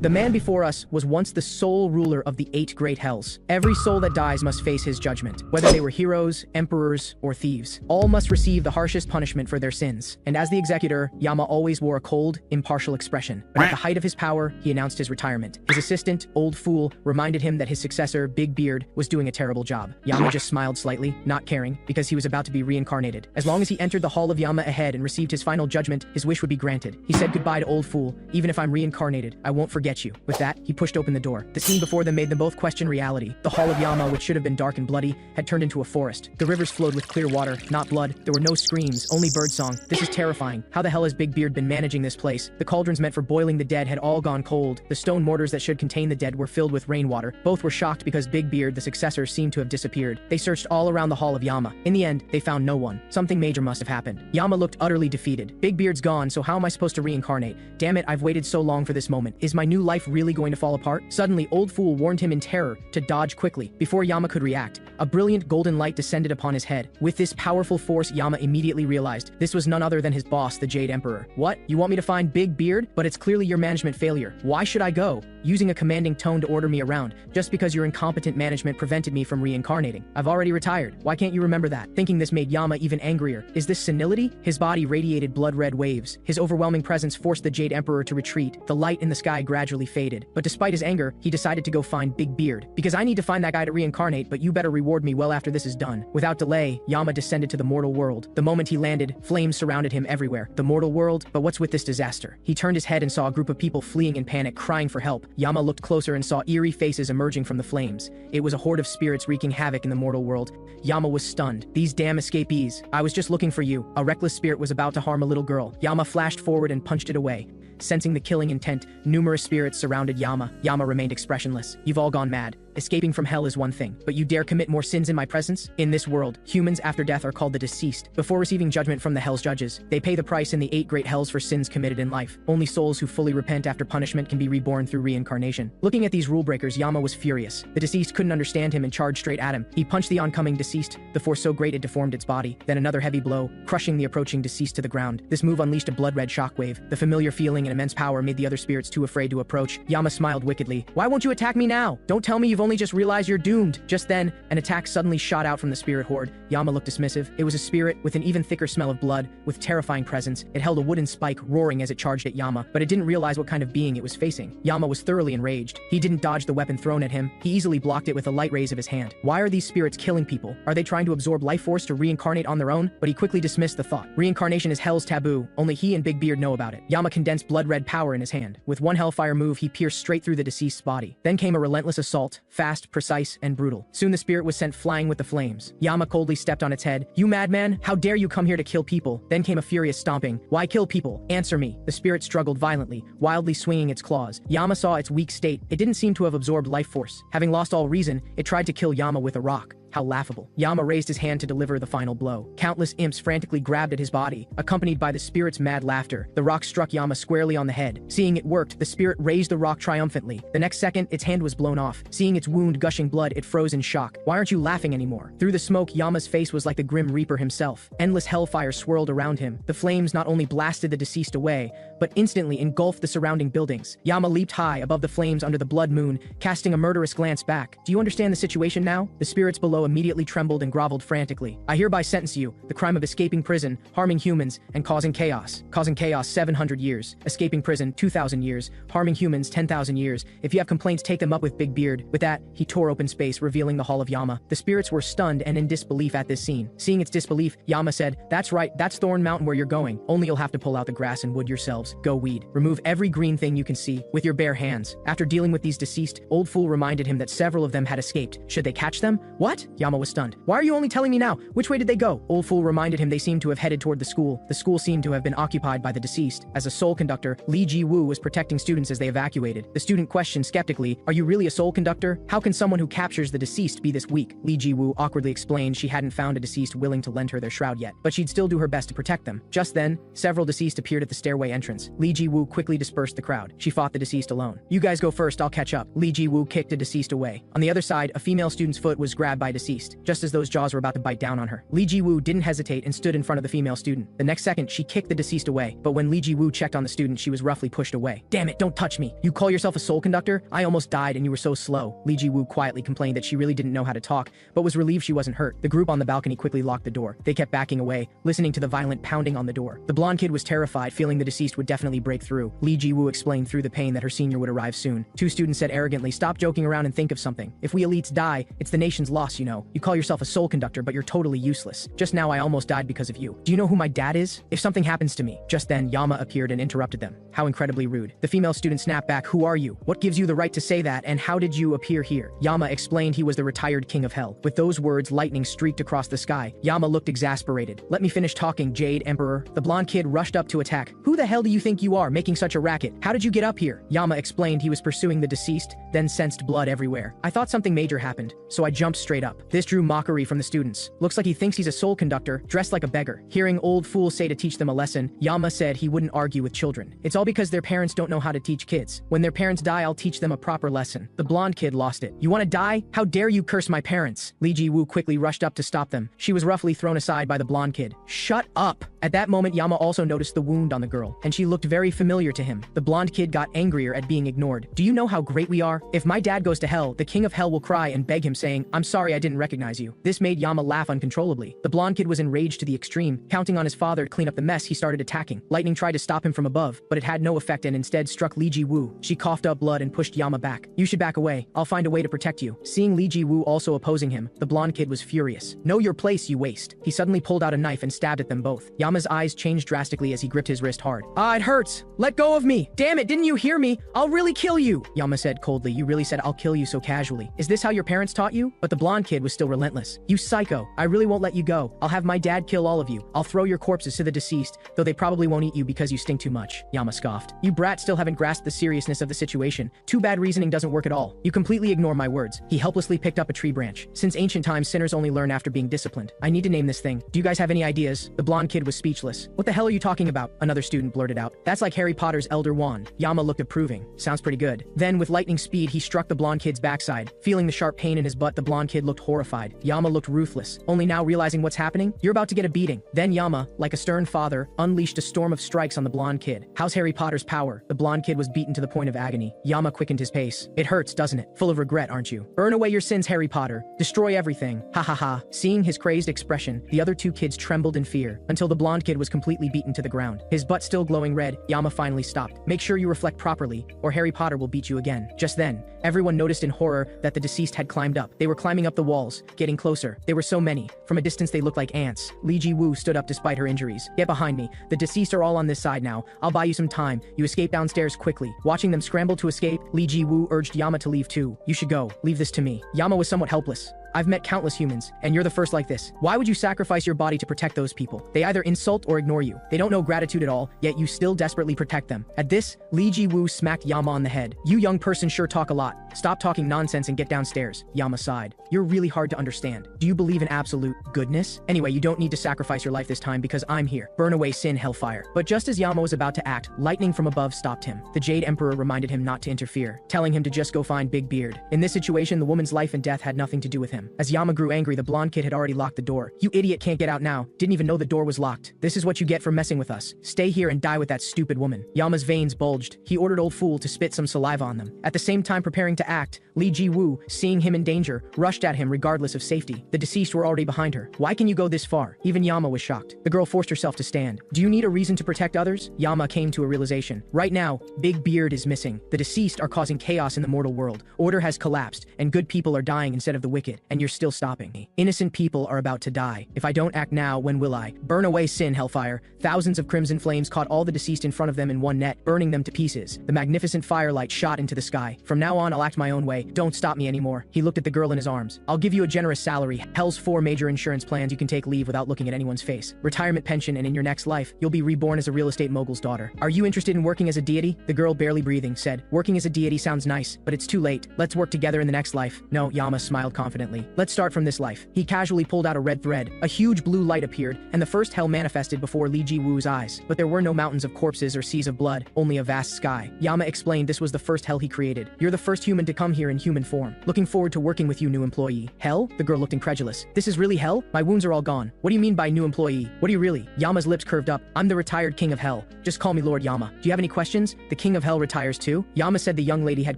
The man before us was once the sole ruler of the 8 great hells. Every soul that dies must face his judgment, whether they were heroes, emperors, or thieves. All must receive the harshest punishment for their sins. And as the executor, Yama always wore a cold, impartial expression. But at the height of his power, he announced his retirement. His assistant, Old Fool, reminded him that his successor, Big Beard, was doing a terrible job. Yama just smiled slightly, not caring, because he was about to be reincarnated. As long as he entered the Hall of Yama ahead and received his final judgment, his wish would be granted. He said goodbye to Old Fool. Even if I'm reincarnated, I won't forget you. With that, he pushed open the door. The scene before them made them both question reality. The Hall of Yama, which should have been dark and bloody, had turned into a forest. The rivers flowed with clear water, not blood. There were no screams, only birdsong. This is terrifying. How the hell has Big Beard been managing this place? The cauldrons meant for boiling the dead had all gone cold. The stone mortars that should contain the dead were filled with rainwater. Both were shocked because Big Beard, the successor, seemed to have disappeared. They searched all around the Hall of Yama. In the end, they found no one. Something major must have happened. Yama looked utterly defeated. Big Beard's gone, so how am I supposed to reincarnate? Damn it, I've waited so long for this moment. Is my new life really going to fall apart? Suddenly, Old Fool warned him in terror to dodge quickly. Before Yama could react, a brilliant golden light descended upon his head. With this powerful force, Yama immediately realized this was none other than his boss, the Jade Emperor. What? You want me to find Big Beard? But it's clearly your management failure. Why should I go? Using a commanding tone to order me around, just because your incompetent management prevented me from reincarnating. I've already retired. Why can't you remember that? Thinking this made Yama even angrier. Is this senility? His body radiated blood-red waves. His overwhelming presence forced the Jade Emperor to retreat. The light in the sky gradually faded. But despite his anger, he decided to go find Big Beard. Because I need to find that guy to reincarnate, but you better reward me well after this is done. Without delay, Yama descended to the mortal world. The moment he landed, flames surrounded him everywhere. The mortal world? But what's with this disaster? He turned his head and saw a group of people fleeing in panic, crying for help. Yama looked closer and saw eerie faces emerging from the flames. It was a horde of spirits wreaking havoc in the mortal world. Yama was stunned. These damn escapees. I was just looking for you. A reckless spirit was about to harm a little girl. Yama flashed forward and punched it away. Sensing the killing intent, numerous spirits surrounded Yama. Yama remained expressionless. You've all gone mad. Escaping from hell is one thing, but you dare commit more sins in my presence? In this world, humans after death are called the deceased. Before receiving judgment from the hell's judges, they pay the price in the 8 great hells for sins committed in life. Only souls who fully repent after punishment can be reborn through reincarnation. Looking at these rule breakers, Yama was furious. The deceased couldn't understand him and charged straight at him. He punched the oncoming deceased, the force so great it deformed its body. Then another heavy blow, crushing the approaching deceased to the ground. This move unleashed a blood-red shockwave. The familiar feeling and immense power made the other spirits too afraid to approach. Yama smiled wickedly. Why won't you attack me now? Don't tell me you've only just realized you're doomed. Just then, an attack suddenly shot out from the spirit horde. Yama looked dismissive. It was a spirit with an even thicker smell of blood, with terrifying presence. It held a wooden spike, roaring as it charged at Yama, but it didn't realize what kind of being it was facing. Yama was thoroughly enraged. He didn't dodge the weapon thrown at him. He easily blocked it with the light rays of his hand. Why are these spirits killing people? Are they trying to absorb life force to reincarnate on their own? But he quickly dismissed the thought. Reincarnation is hell's taboo. Only he and Big Beard know about it. Yama condensed blood-red power in his hand. With one hellfire move, he pierced straight through the deceased's body. Then came a relentless assault, fast, precise, and brutal. Soon the spirit was sent flying with the flames. Yama coldly stepped on its head. You madman, how dare you come here to kill people? Then came a furious stomping. Why kill people? Answer me. The spirit struggled violently, wildly swinging its claws. Yama saw its weak state. It didn't seem to have absorbed life force. Having lost all reason, it tried to kill Yama with a rock. How laughable. Yama raised his hand to deliver the final blow. Countless imps frantically grabbed at his body, accompanied by the spirit's mad laughter. The rock struck Yama squarely on the head. Seeing it worked, the spirit raised the rock triumphantly. The next second, its hand was blown off. Seeing its wound gushing blood, it froze in shock. Why aren't you laughing anymore? Through the smoke, Yama's face was like the Grim Reaper himself. Endless hellfire swirled around him. The flames not only blasted the deceased away, but instantly engulfed the surrounding buildings. Yama leaped high above the flames under the blood moon, casting a murderous glance back. Do you understand the situation now? The spirits below immediately trembled and groveled frantically. I hereby sentence you, the crime of escaping prison, harming humans, and causing chaos. Causing chaos 700 years. Escaping prison 2,000 years. Harming humans 10,000 years. If you have complaints, take them up with Big Beard. With that, he tore open space, revealing the Hall of Yama. The spirits were stunned and in disbelief at this scene. Seeing its disbelief, Yama said, that's right, that's Thorn Mountain where you're going. Only you'll have to pull out the grass and wood yourselves. Go weed. Remove every green thing you can see with your bare hands. After dealing with these deceased, Old Fool reminded him that several of them had escaped. Should they catch them? What? Yama was stunned. Why are you only telling me now? Which way did they go? Old Fool reminded him they seemed to have headed toward the school. The school seemed to have been occupied by the deceased. As a soul conductor, Li Zhiyou was protecting students as they evacuated. The student questioned skeptically, are you really a soul conductor? How can someone who captures the deceased be this weak? Li Zhiyou awkwardly explained she hadn't found a deceased willing to lend her their shroud yet, but she'd still do her best to protect them. Just then, several deceased appeared at the stairway entrance. Li Zhiyou quickly dispersed the crowd. She fought the deceased alone. You guys go first, I'll catch up. Li Zhiyou kicked a deceased away. On the other side, a female student's foot was grabbed by a deceased, just as those jaws were about to bite down on her. Li Zhiyou didn't hesitate and stood in front of the female student. The next second, she kicked the deceased away, but when Li Zhiyou checked on the student, she was roughly pushed away. "Damn it, don't touch me. You call yourself a soul conductor? I almost died and you were so slow." Li Zhiyou quietly complained that she really didn't know how to talk, but was relieved she wasn't hurt. The group on the balcony quickly locked the door. They kept backing away, listening to the violent pounding on the door. The blonde kid was terrified, feeling the deceased would definitely break through. Li Zhiyou explained through the pain that her senior would arrive soon. Two students said arrogantly, "Stop joking around and think of something. If we elites die, it's the nation's loss, you know. You call yourself a soul conductor, but you're totally useless. Just now I almost died because of you. Do you know who my dad is? If something happens to me." Just then, Yama appeared and interrupted them. How incredibly rude. The female student snapped back, "Who are you? What gives you the right to say that, and how did you appear here?" Yama explained he was the retired king of hell. With those words, lightning streaked across the sky. Yama looked exasperated. "Let me finish talking, Jade Emperor." The blonde kid rushed up to attack. "Who the hell do you think you are, making such a racket? How did you get up here?" Yama explained he was pursuing the deceased, then sensed blood everywhere. "I thought something major happened, so I jumped straight up." This drew mockery from the students. "Looks like he thinks he's a soul conductor, dressed like a beggar." Hearing old fools say to teach them a lesson, Yama said he wouldn't argue with children. "It's all because their parents don't know how to teach kids. When their parents die, I'll teach them a proper lesson." The blonde kid lost it. "You want to die? How dare you curse my parents?" Li Zhiyou quickly rushed up to stop them. She was roughly thrown aside by the blonde kid. "Shut up!" At that moment, Yama also noticed the wound on the girl, and she looked very familiar to him. The blonde kid got angrier at being ignored. "Do you know how great we are? If my dad goes to hell, the king of hell will cry and beg him, saying, 'I'm sorry I didn't recognize you.'" This made Yama laugh uncontrollably. The blonde kid was enraged to the extreme. Counting on his father to clean up the mess, he started attacking. Lightning tried to stop him from above, but it had no effect and instead struck Li Zhiyou. She coughed up blood and pushed Yama back. "You should back away. I'll find a way to protect you." Seeing Li Zhiyou also opposing him, the blonde kid was furious. "Know your place, you waste." He suddenly pulled out a knife and stabbed at them both. Yama's eyes changed drastically as he gripped his wrist hard. "Ah, it hurts. Let go of me. Damn it, didn't you hear me? I'll really kill you." Yama said coldly, "You really said I'll kill you so casually. Is this how your parents taught you?" But the blonde kid was still relentless. "You psycho. I really won't let you go. I'll have my dad kill all of you. I'll throw your corpses to the deceased, though they probably won't eat you because you stink too much." Yama scoffed. "You brats still haven't grasped the seriousness of the situation. Too bad reasoning doesn't work at all. You completely ignore my words." He helplessly picked up a tree branch. "Since ancient times, sinners only learn after being disciplined. I need to name this thing. Do you guys have any ideas?" The blonde kid was speechless. "What the hell are you talking about?" Another student blurted out. "That's like Harry Potter's Elder Wand." Yama looked approving. "Sounds pretty good." Then, with lightning speed, he struck the blonde kid's backside. Feeling the sharp pain in his butt, the blonde kid looked horrified. Yama looked ruthless. Only now realizing what's happening, "You're about to get a beating." Then Yama, like a stern father, unleashed a storm of strikes on the blonde kid. "How's Harry Potter's power?" The blonde kid was beaten to the point of agony. Yama quickened his pace. "It hurts, doesn't it? Full of regret, aren't you? Burn away your sins, Harry Potter. Destroy everything. Ha ha ha." Seeing his crazed expression, the other two kids trembled in fear, until the blonde kid was completely beaten to the ground. His butt still glowing red, Yama finally stopped. "Make sure you reflect properly, or Harry Potter will beat you again." Just then, everyone noticed in horror that the deceased had climbed up. They were climbing up the walls, getting closer. There were so many. From a distance they looked like ants. Li Zhiyou stood up despite her injuries. "Get behind me. The deceased are all on this side now. I'll buy you some time. You escape downstairs quickly." Watching them scramble to escape, Li Zhiyou urged Yama to leave too. "You should go. Leave this to me." Yama was somewhat helpless. "I've met countless humans, and you're the first like this. Why would you sacrifice your body to protect those people? They either insult or ignore you. They don't know gratitude at all, yet you still desperately protect them." At this, Li Zhiyou smacked Yama on the head. "You young person sure talk a lot. Stop talking nonsense and get downstairs." Yama sighed. "You're really hard to understand. Do you believe in absolute goodness? Anyway, you don't need to sacrifice your life this time because I'm here. Burn away sin, hellfire." But just as Yama was about to act, lightning from above stopped him. The Jade Emperor reminded him not to interfere, telling him to just go find Big Beard. In this situation, the woman's life and death had nothing to do with him. As Yama grew angry, the blonde kid had already locked the door. "You idiot can't get out now. Didn't even know the door was locked. This is what you get for messing with us. Stay here and die with that stupid woman." Yama's veins bulged. He ordered old fool to spit some saliva on them. At the same time preparing to act, Li Zhiyou, seeing him in danger, rushed at him regardless of safety. The deceased were already behind her. "Why can you go this far?" Even Yama was shocked. The girl forced herself to stand. "Do you need a reason to protect others?" Yama came to a realization. Right now, Big Beard is missing. The deceased are causing chaos in the mortal world. Order has collapsed, and good people are dying instead of the wicked, and you're still stopping me. Innocent people are about to die. If I don't act now, when will I? Burn away sin, hellfire. Thousands of crimson flames caught all the deceased in front of them in one net, burning them to pieces. The magnificent firelight shot into the sky. "From now on, I'll act my own way. Don't stop me anymore." He looked at the girl in his arms. "I'll give you a generous salary. Hell's 4 major insurance plans you can take leave without looking at anyone's face. Retirement pension, and in your next life, you'll be reborn as a real estate mogul's daughter. Are you interested in working as a deity?" The girl, barely breathing, said, "Working as a deity sounds nice, but it's too late. Let's work together in the next life." "No," Yama smiled confidently. calmly. Let's start from this life. He casually pulled out a red thread. A huge blue light appeared, and the first hell manifested before Li Zhiyou's eyes. But there were no mountains of corpses or seas of blood, only a vast sky. Yama explained this was the first hell he created. You're the first human to come here in human form. Looking forward to working with you, new employee. Hell? The girl looked incredulous. This is really hell? My wounds are all gone. What do you mean by new employee? What do you really? Yama's lips curved up. I'm the retired king of hell. Just call me Lord Yama. Do you have any questions? The king of hell retires too? Yama said the young lady had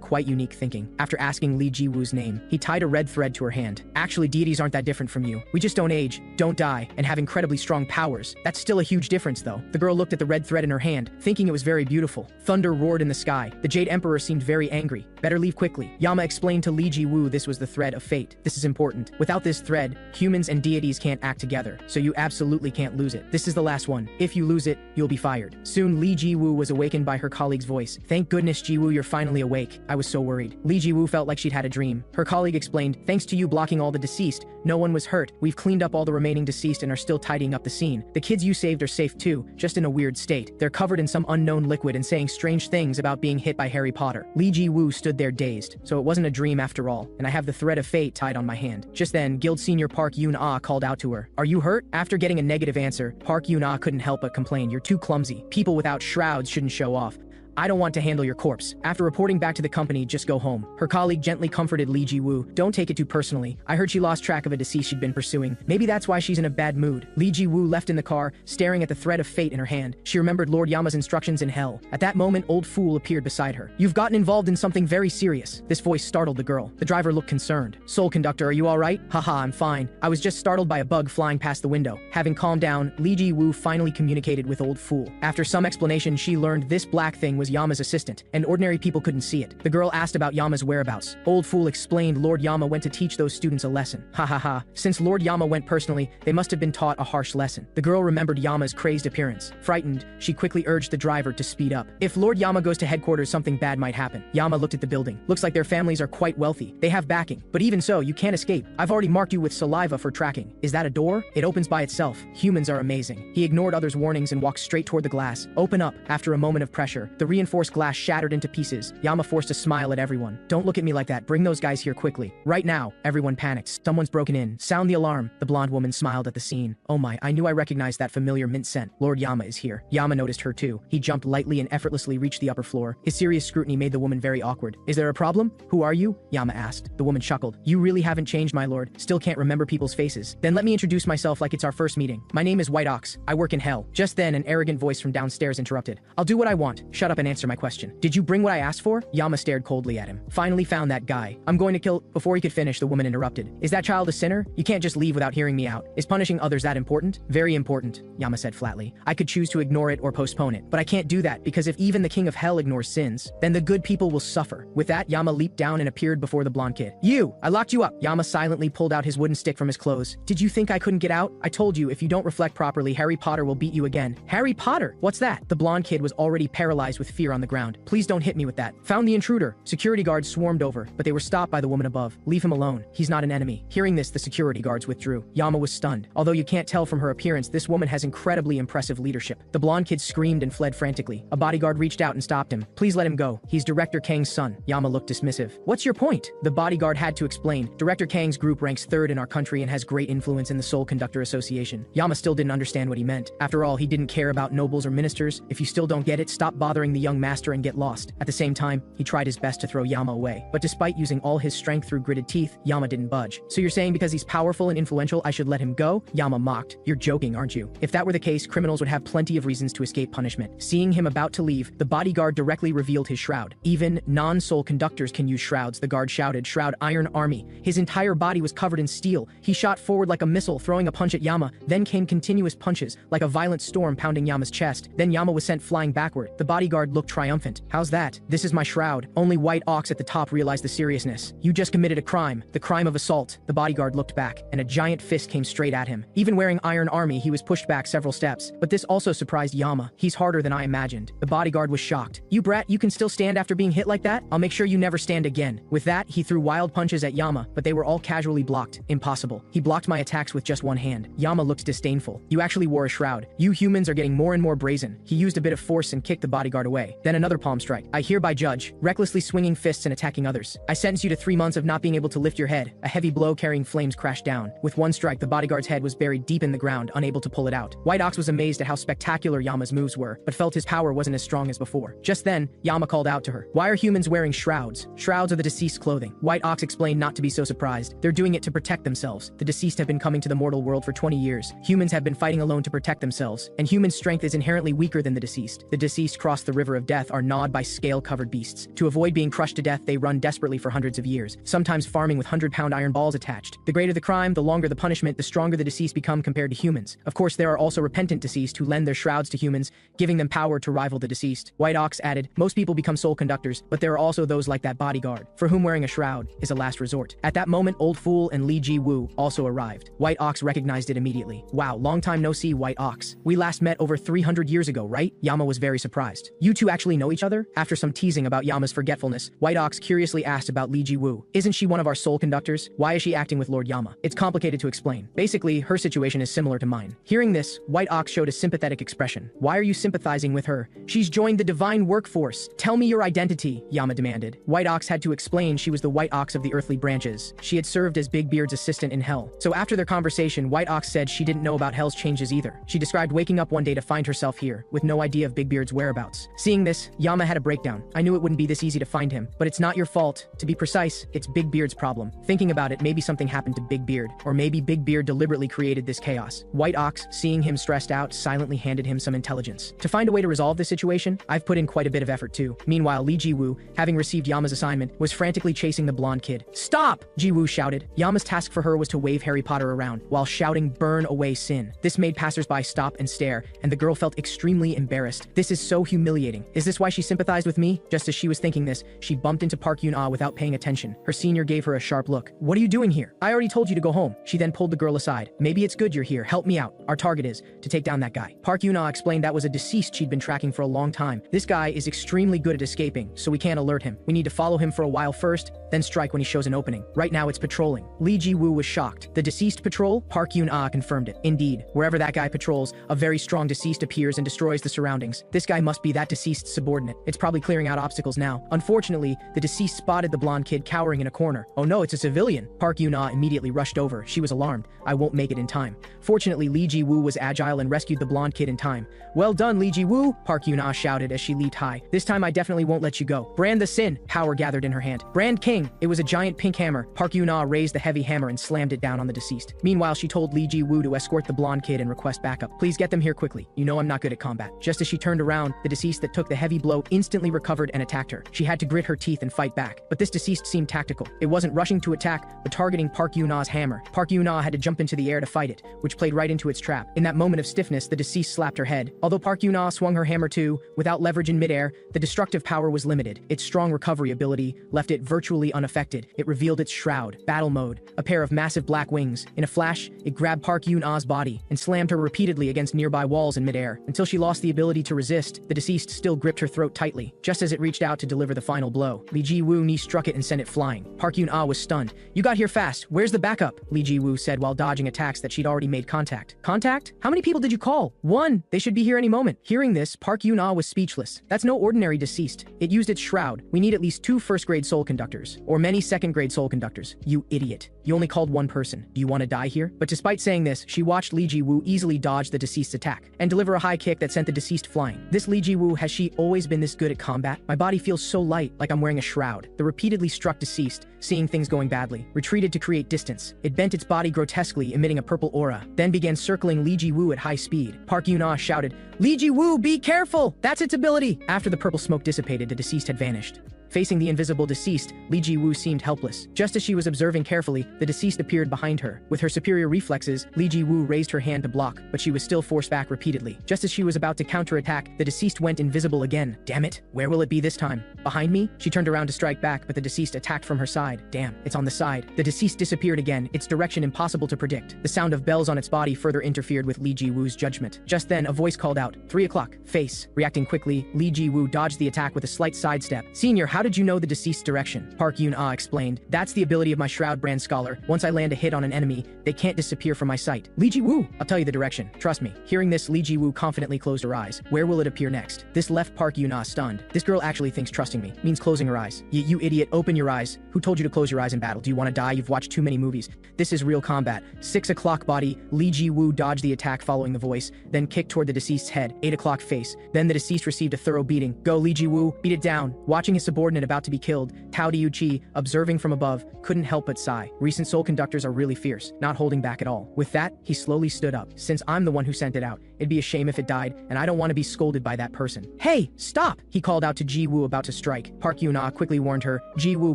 quite unique thinking. After asking Li Zhiyou's name, he tied a red thread to her hand. Actually, deities aren't that different from you. We just don't age, don't die, and have incredibly strong powers. That's still a huge difference though. The girl looked at the red thread in her hand, thinking it was very beautiful. Thunder roared in the sky. The Jade Emperor seemed very angry. Better leave quickly. Yama explained to Li Zhiyou this was the thread of fate. This is important. Without this thread, humans and deities can't act together, so you absolutely can't lose it. This is the last one. If you lose it, you'll be fired. Soon, Li Zhiyou was awakened by her colleague's voice. Thank goodness, Zhiyou, you're finally awake. I was so worried. Li Zhiyou felt like she'd had a dream. Her colleague explained, thanks to you blocking all the deceased, no one was hurt. We've cleaned up all the remaining deceased and are still tidying up the scene. The kids you saved are safe too, just in a weird state. They're covered in some unknown liquid and saying strange things about being hit by Harry Potter. Li Zhiyou stood there dazed. So it wasn't a dream after all, and I have the thread of fate tied on my hand. Just then, Guild Senior Park Yun-ah called out to her. Are you hurt? After getting a negative answer, Park Yun-ah couldn't help but complain. You're too clumsy. People without shrouds shouldn't show off. I don't want to handle your corpse. After reporting back to the company, just go home. Her colleague gently comforted Li Zhiyou. Don't take it too personally. I heard she lost track of a deceased she'd been pursuing. Maybe that's why she's in a bad mood. Li Zhiyou left in the car, staring at the thread of fate in her hand. She remembered Lord Yama's instructions in hell. At that moment, Old Fool appeared beside her. You've gotten involved in something very serious. This voice startled the girl. The driver looked concerned. Soul Conductor, are you alright? Haha, I'm fine. I was just startled by a bug flying past the window. Having calmed down, Li Zhiyou finally communicated with Old Fool. After some explanation, she learned this black thing was Yama's assistant, and ordinary people couldn't see it. The girl asked about Yama's whereabouts. Old Fool explained Lord Yama went to teach those students a lesson. Ha ha ha. Since Lord Yama went personally, they must have been taught a harsh lesson. The girl remembered Yama's crazed appearance. Frightened, she quickly urged the driver to speed up. If Lord Yama goes to headquarters, something bad might happen. Yama looked at the building. Looks like their families are quite wealthy. They have backing. But even so, you can't escape. I've already marked you with saliva for tracking. Is that a door? It opens by itself. Humans are amazing. He ignored others' warnings and walked straight toward the glass. Open up. After a moment of pressure, the reinforced glass shattered into pieces. Yama forced a smile at everyone. Don't look at me like that. Bring those guys here quickly. Right now. Everyone panics. Someone's broken in. Sound the alarm. The blonde woman smiled at the scene. Oh my, I knew I recognized that familiar mint scent. Lord Yama is here. Yama noticed her too. He jumped lightly and effortlessly reached the upper floor. His serious scrutiny made the woman very awkward. Is there a problem? Who are you? Yama asked. The woman chuckled. You really haven't changed, my lord. Still can't remember people's faces. Then let me introduce myself like it's our first meeting. My name is White Ox. I work in hell. Just then, an arrogant voice from downstairs interrupted. I'll do what I want. Shut up and answer my question. Did you bring what I asked for? Yama stared coldly at him. Finally found that guy. I'm going to kill— Before he could finish, the woman interrupted. Is that child a sinner? You can't just leave without hearing me out. Is punishing others that important? Very important, Yama said flatly. I could choose to ignore it or postpone it, but I can't do that because if even the king of hell ignores sins, then the good people will suffer. With that, Yama leaped down and appeared before the blonde kid. You! I locked you up! Yama silently pulled out his wooden stick from his clothes. Did you think I couldn't get out? I told you, if you don't reflect properly, Harry Potter will beat you again. Harry Potter? What's that? The blonde kid was already paralyzed with fear on the ground. Please don't hit me with that. Found the intruder. Security guards swarmed over, but they were stopped by the woman above. Leave him alone. He's not an enemy. Hearing this, the security guards withdrew. Yama was stunned. Although you can't tell from her appearance, this woman has incredibly impressive leadership. The blonde kid screamed and fled frantically. A bodyguard reached out and stopped him. Please let him go. He's Director Kang's son. Yama looked dismissive. What's your point? The bodyguard had to explain. Director Kang's group ranks third in our country and has great influence in the Soul Conductor Association. Yama still didn't understand what he meant. After all, he didn't care about nobles or ministers. If you still don't get it, stop bothering the young master and get lost. At the same time, he tried his best to throw Yama away. But despite using all his strength through gritted teeth, Yama didn't budge. So you're saying because he's powerful and influential, I should let him go? Yama mocked. You're joking, aren't you? If that were the case, criminals would have plenty of reasons to escape punishment. Seeing him about to leave, the bodyguard directly revealed his shroud. Even non-soul conductors can use shrouds, the guard shouted. Shroud Iron Army. His entire body was covered in steel. He shot forward like a missile, throwing a punch at Yama. Then came continuous punches, like a violent storm pounding Yama's chest. Then Yama was sent flying backward. The bodyguard looked triumphant. How's that? This is my shroud. Only White Ox at the top realized the seriousness. You just committed a crime. The crime of assault. The bodyguard looked back, and a giant fist came straight at him. Even wearing Iron Army, he was pushed back several steps. But this also surprised Yama. He's harder than I imagined. The bodyguard was shocked. You brat, you can still stand after being hit like that? I'll make sure you never stand again. With that, he threw wild punches at Yama, but they were all casually blocked. Impossible. He blocked my attacks with just one hand. Yama looked disdainful. You actually wore a shroud. You humans are getting more and more brazen. He used a bit of force and kicked the bodyguard away. away. Then another palm strike. I hereby judge, recklessly swinging fists and attacking others. I sentence you to 3 months of not being able to lift your head. A heavy blow carrying flames crashed down. With one strike, the bodyguard's head was buried deep in the ground, unable to pull it out. White Ox was amazed at how spectacular Yama's moves were, but felt his power wasn't as strong as before. Just then, Yama called out to her. Why are humans wearing shrouds? Shrouds are the deceased's clothing. White Ox explained not to be so surprised. They're doing it to protect themselves. The deceased have been coming to the mortal world for 20 years. Humans have been fighting alone to protect themselves, and human strength is inherently weaker than the deceased. The deceased cross the river of death are gnawed by scale-covered beasts. To avoid being crushed to death, they run desperately for hundreds of years, sometimes farming with 100-pound iron balls attached. The greater the crime, the longer the punishment, the stronger the deceased become compared to humans. Of course, there are also repentant deceased who lend their shrouds to humans, giving them power to rival the deceased. White Ox added, most people become soul conductors, but there are also those like that bodyguard, for whom wearing a shroud is a last resort. At that moment, Old Fool and Li Zhiyou also arrived. White Ox recognized it immediately. Wow, long time no see, White Ox. We last met over 300 years ago, right? Yama was very surprised. You two actually know each other? After some teasing about Yama's forgetfulness, White Ox curiously asked about Li Zhiyou. Isn't she one of our soul conductors? Why is she acting with Lord Yama? It's complicated to explain. Basically, her situation is similar to mine. Hearing this, White Ox showed a sympathetic expression. Why are you sympathizing with her? She's joined the divine workforce. Tell me your identity, Yama demanded. White Ox had to explain she was the White Ox of the earthly branches. She had served as Big Beard's assistant in Hell. So after their conversation, White Ox said she didn't know about Hell's changes either. She described waking up one day to find herself here, with no idea of Big Beard's whereabouts. Seeing this, Yama had a breakdown. I knew it wouldn't be this easy to find him, but it's not your fault. To be precise, it's Big Beard's problem. Thinking about it, maybe something happened to Big Beard, or maybe Big Beard deliberately created this chaos. White Ox, seeing him stressed out, silently handed him some intelligence. To find a way to resolve this situation, I've put in quite a bit of effort too. Meanwhile, Li Zhiyou, having received Yama's assignment, was frantically chasing the blonde kid. Stop! Zhiyou shouted. Yama's task for her was to wave Harry Potter around, while shouting, burn away sin. This made passersby stop and stare, and the girl felt extremely embarrassed. This is so humiliating. Is this why she sympathized with me? Just as she was thinking this, she bumped into Park Yun-ah without paying attention. Her senior gave her a sharp look. What are you doing here? I already told you to go home. She then pulled the girl aside. Maybe it's good you're here. Help me out. Our target is to take down that guy. Park Yun-ah explained that was a deceased she'd been tracking for a long time. This guy is extremely good at escaping, so we can't alert him. We need to follow him for a while first, then strike when he shows an opening. Right now it's patrolling. Li Zhiyou was shocked. The deceased patrol? Park Yun-ah confirmed it. Indeed, wherever that guy patrols, a very strong deceased appears and destroys the surroundings. This guy must be that deceased's subordinate. It's probably clearing out obstacles now. Unfortunately, the deceased spotted the blonde kid cowering in a corner. Oh no, it's a civilian. Park Yun-ah immediately rushed over. She was alarmed. I won't make it in time. Fortunately, Li Zhiyou was agile and rescued the blonde kid in time. Well done, Li Zhiyou, Park Yun-ah shouted as she leaped high. This time I definitely won't let you go. Brand the sin. Power gathered in her hand. Brand King. It was a giant pink hammer. Park Yun-ah raised the heavy hammer and slammed it down on the deceased. Meanwhile, she told Li Zhiyou to escort the blonde kid and request backup. Please get them here quickly. You know I'm not good at combat. Just as she turned around, the deceased that took the heavy blow instantly recovered and attacked her. She had to grit her teeth and fight back. But this deceased seemed tactical. It wasn't rushing to attack, but targeting Park Yun-ah's hammer. Park Yun-ah had to jump into the air to fight it, which played right into its trap. In that moment of stiffness, the deceased slapped her head. Although Park Yun-ah swung her hammer too, without leverage in midair, the destructive power was limited. Its strong recovery ability left it virtually unaffected. It revealed its shroud, battle mode, a pair of massive black wings. In a flash, it grabbed Park Yun-ah's body and slammed her repeatedly against nearby walls in midair. Until she lost the ability to resist, the deceased still gripped her throat tightly. Just as it reached out to deliver the final blow, Li Zhiyou knee struck it and sent it flying. Park Yun-ah was stunned. You got here fast. Where's the backup? Li Zhiyou said while dodging attacks that she'd already made contact. Contact? How many people did you call? One. They should be here any moment. Hearing this, Park Yun-ah was speechless. That's no ordinary deceased. It used its shroud. We need at least 2 first-grade soul conductors, or many second-grade soul conductors. You idiot. You only called one person. Do you want to die here? But despite saying this, she watched Li Zhiyou easily dodge the deceased's attack and deliver a high kick that sent the deceased flying. This Li Zhiyou, has she always been this good at combat? My body feels so light, like I'm wearing a shroud. The repeatedly struck deceased, seeing things going badly, retreated to create distance. It bent its body grotesquely, emitting a purple aura, then began circling Li Zhiyou at high speed. Park Yun-ah shouted, Li Zhiyou, be careful! That's its ability! After the purple smoke dissipated, the deceased had vanished. Facing the invisible deceased, Li Zhiyou seemed helpless. Just as she was observing carefully, the deceased appeared behind her. With her superior reflexes, Li Zhiyou raised her hand to block, but she was still forced back repeatedly. Just as she was about to counterattack, the deceased went invisible again. Damn it, where will it be this time? Behind me? She turned around to strike back, but the deceased attacked from her side. Damn, it's on the side. The deceased disappeared again, its direction impossible to predict. The sound of bells on its body further interfered with Li Jiwoo's judgment. Just then, a voice called out, 3 o'clock, face. Reacting quickly, Li Zhiyou dodged the attack with a slight sidestep. Senior, how did did you know the deceased's direction? Park Yun-ah explained. That's the ability of my Shroud brand scholar. Once I land a hit on an enemy, they can't disappear from my sight. Li Zhiyou, I'll tell you the direction. Trust me. Hearing this, Li Zhiyou confidently closed her eyes. Where will it appear next? This left Park Yun-ah stunned. This girl actually thinks trusting me means closing her eyes. You idiot, open your eyes. Who told you to close your eyes in battle? Do you want to die? You've watched too many movies. This is real combat. 6 o'clock body. Li Zhiyou dodged the attack following the voice, then kicked toward the deceased's head. 8 o'clock face. Then the deceased received a thorough beating. Go, Li Zhiyou, beat it down. Watching his subordinate about to be killed, Tao Diuqi, observing from above, couldn't help but sigh. Recent soul conductors are really fierce, not holding back at all. With that, he slowly stood up. Since I'm the one who sent it out, it'd be a shame if it died, and I don't want to be scolded by that person. Hey, stop! He called out to Ji Woo about to strike. Park Yun-ah quickly warned her. Ji Woo,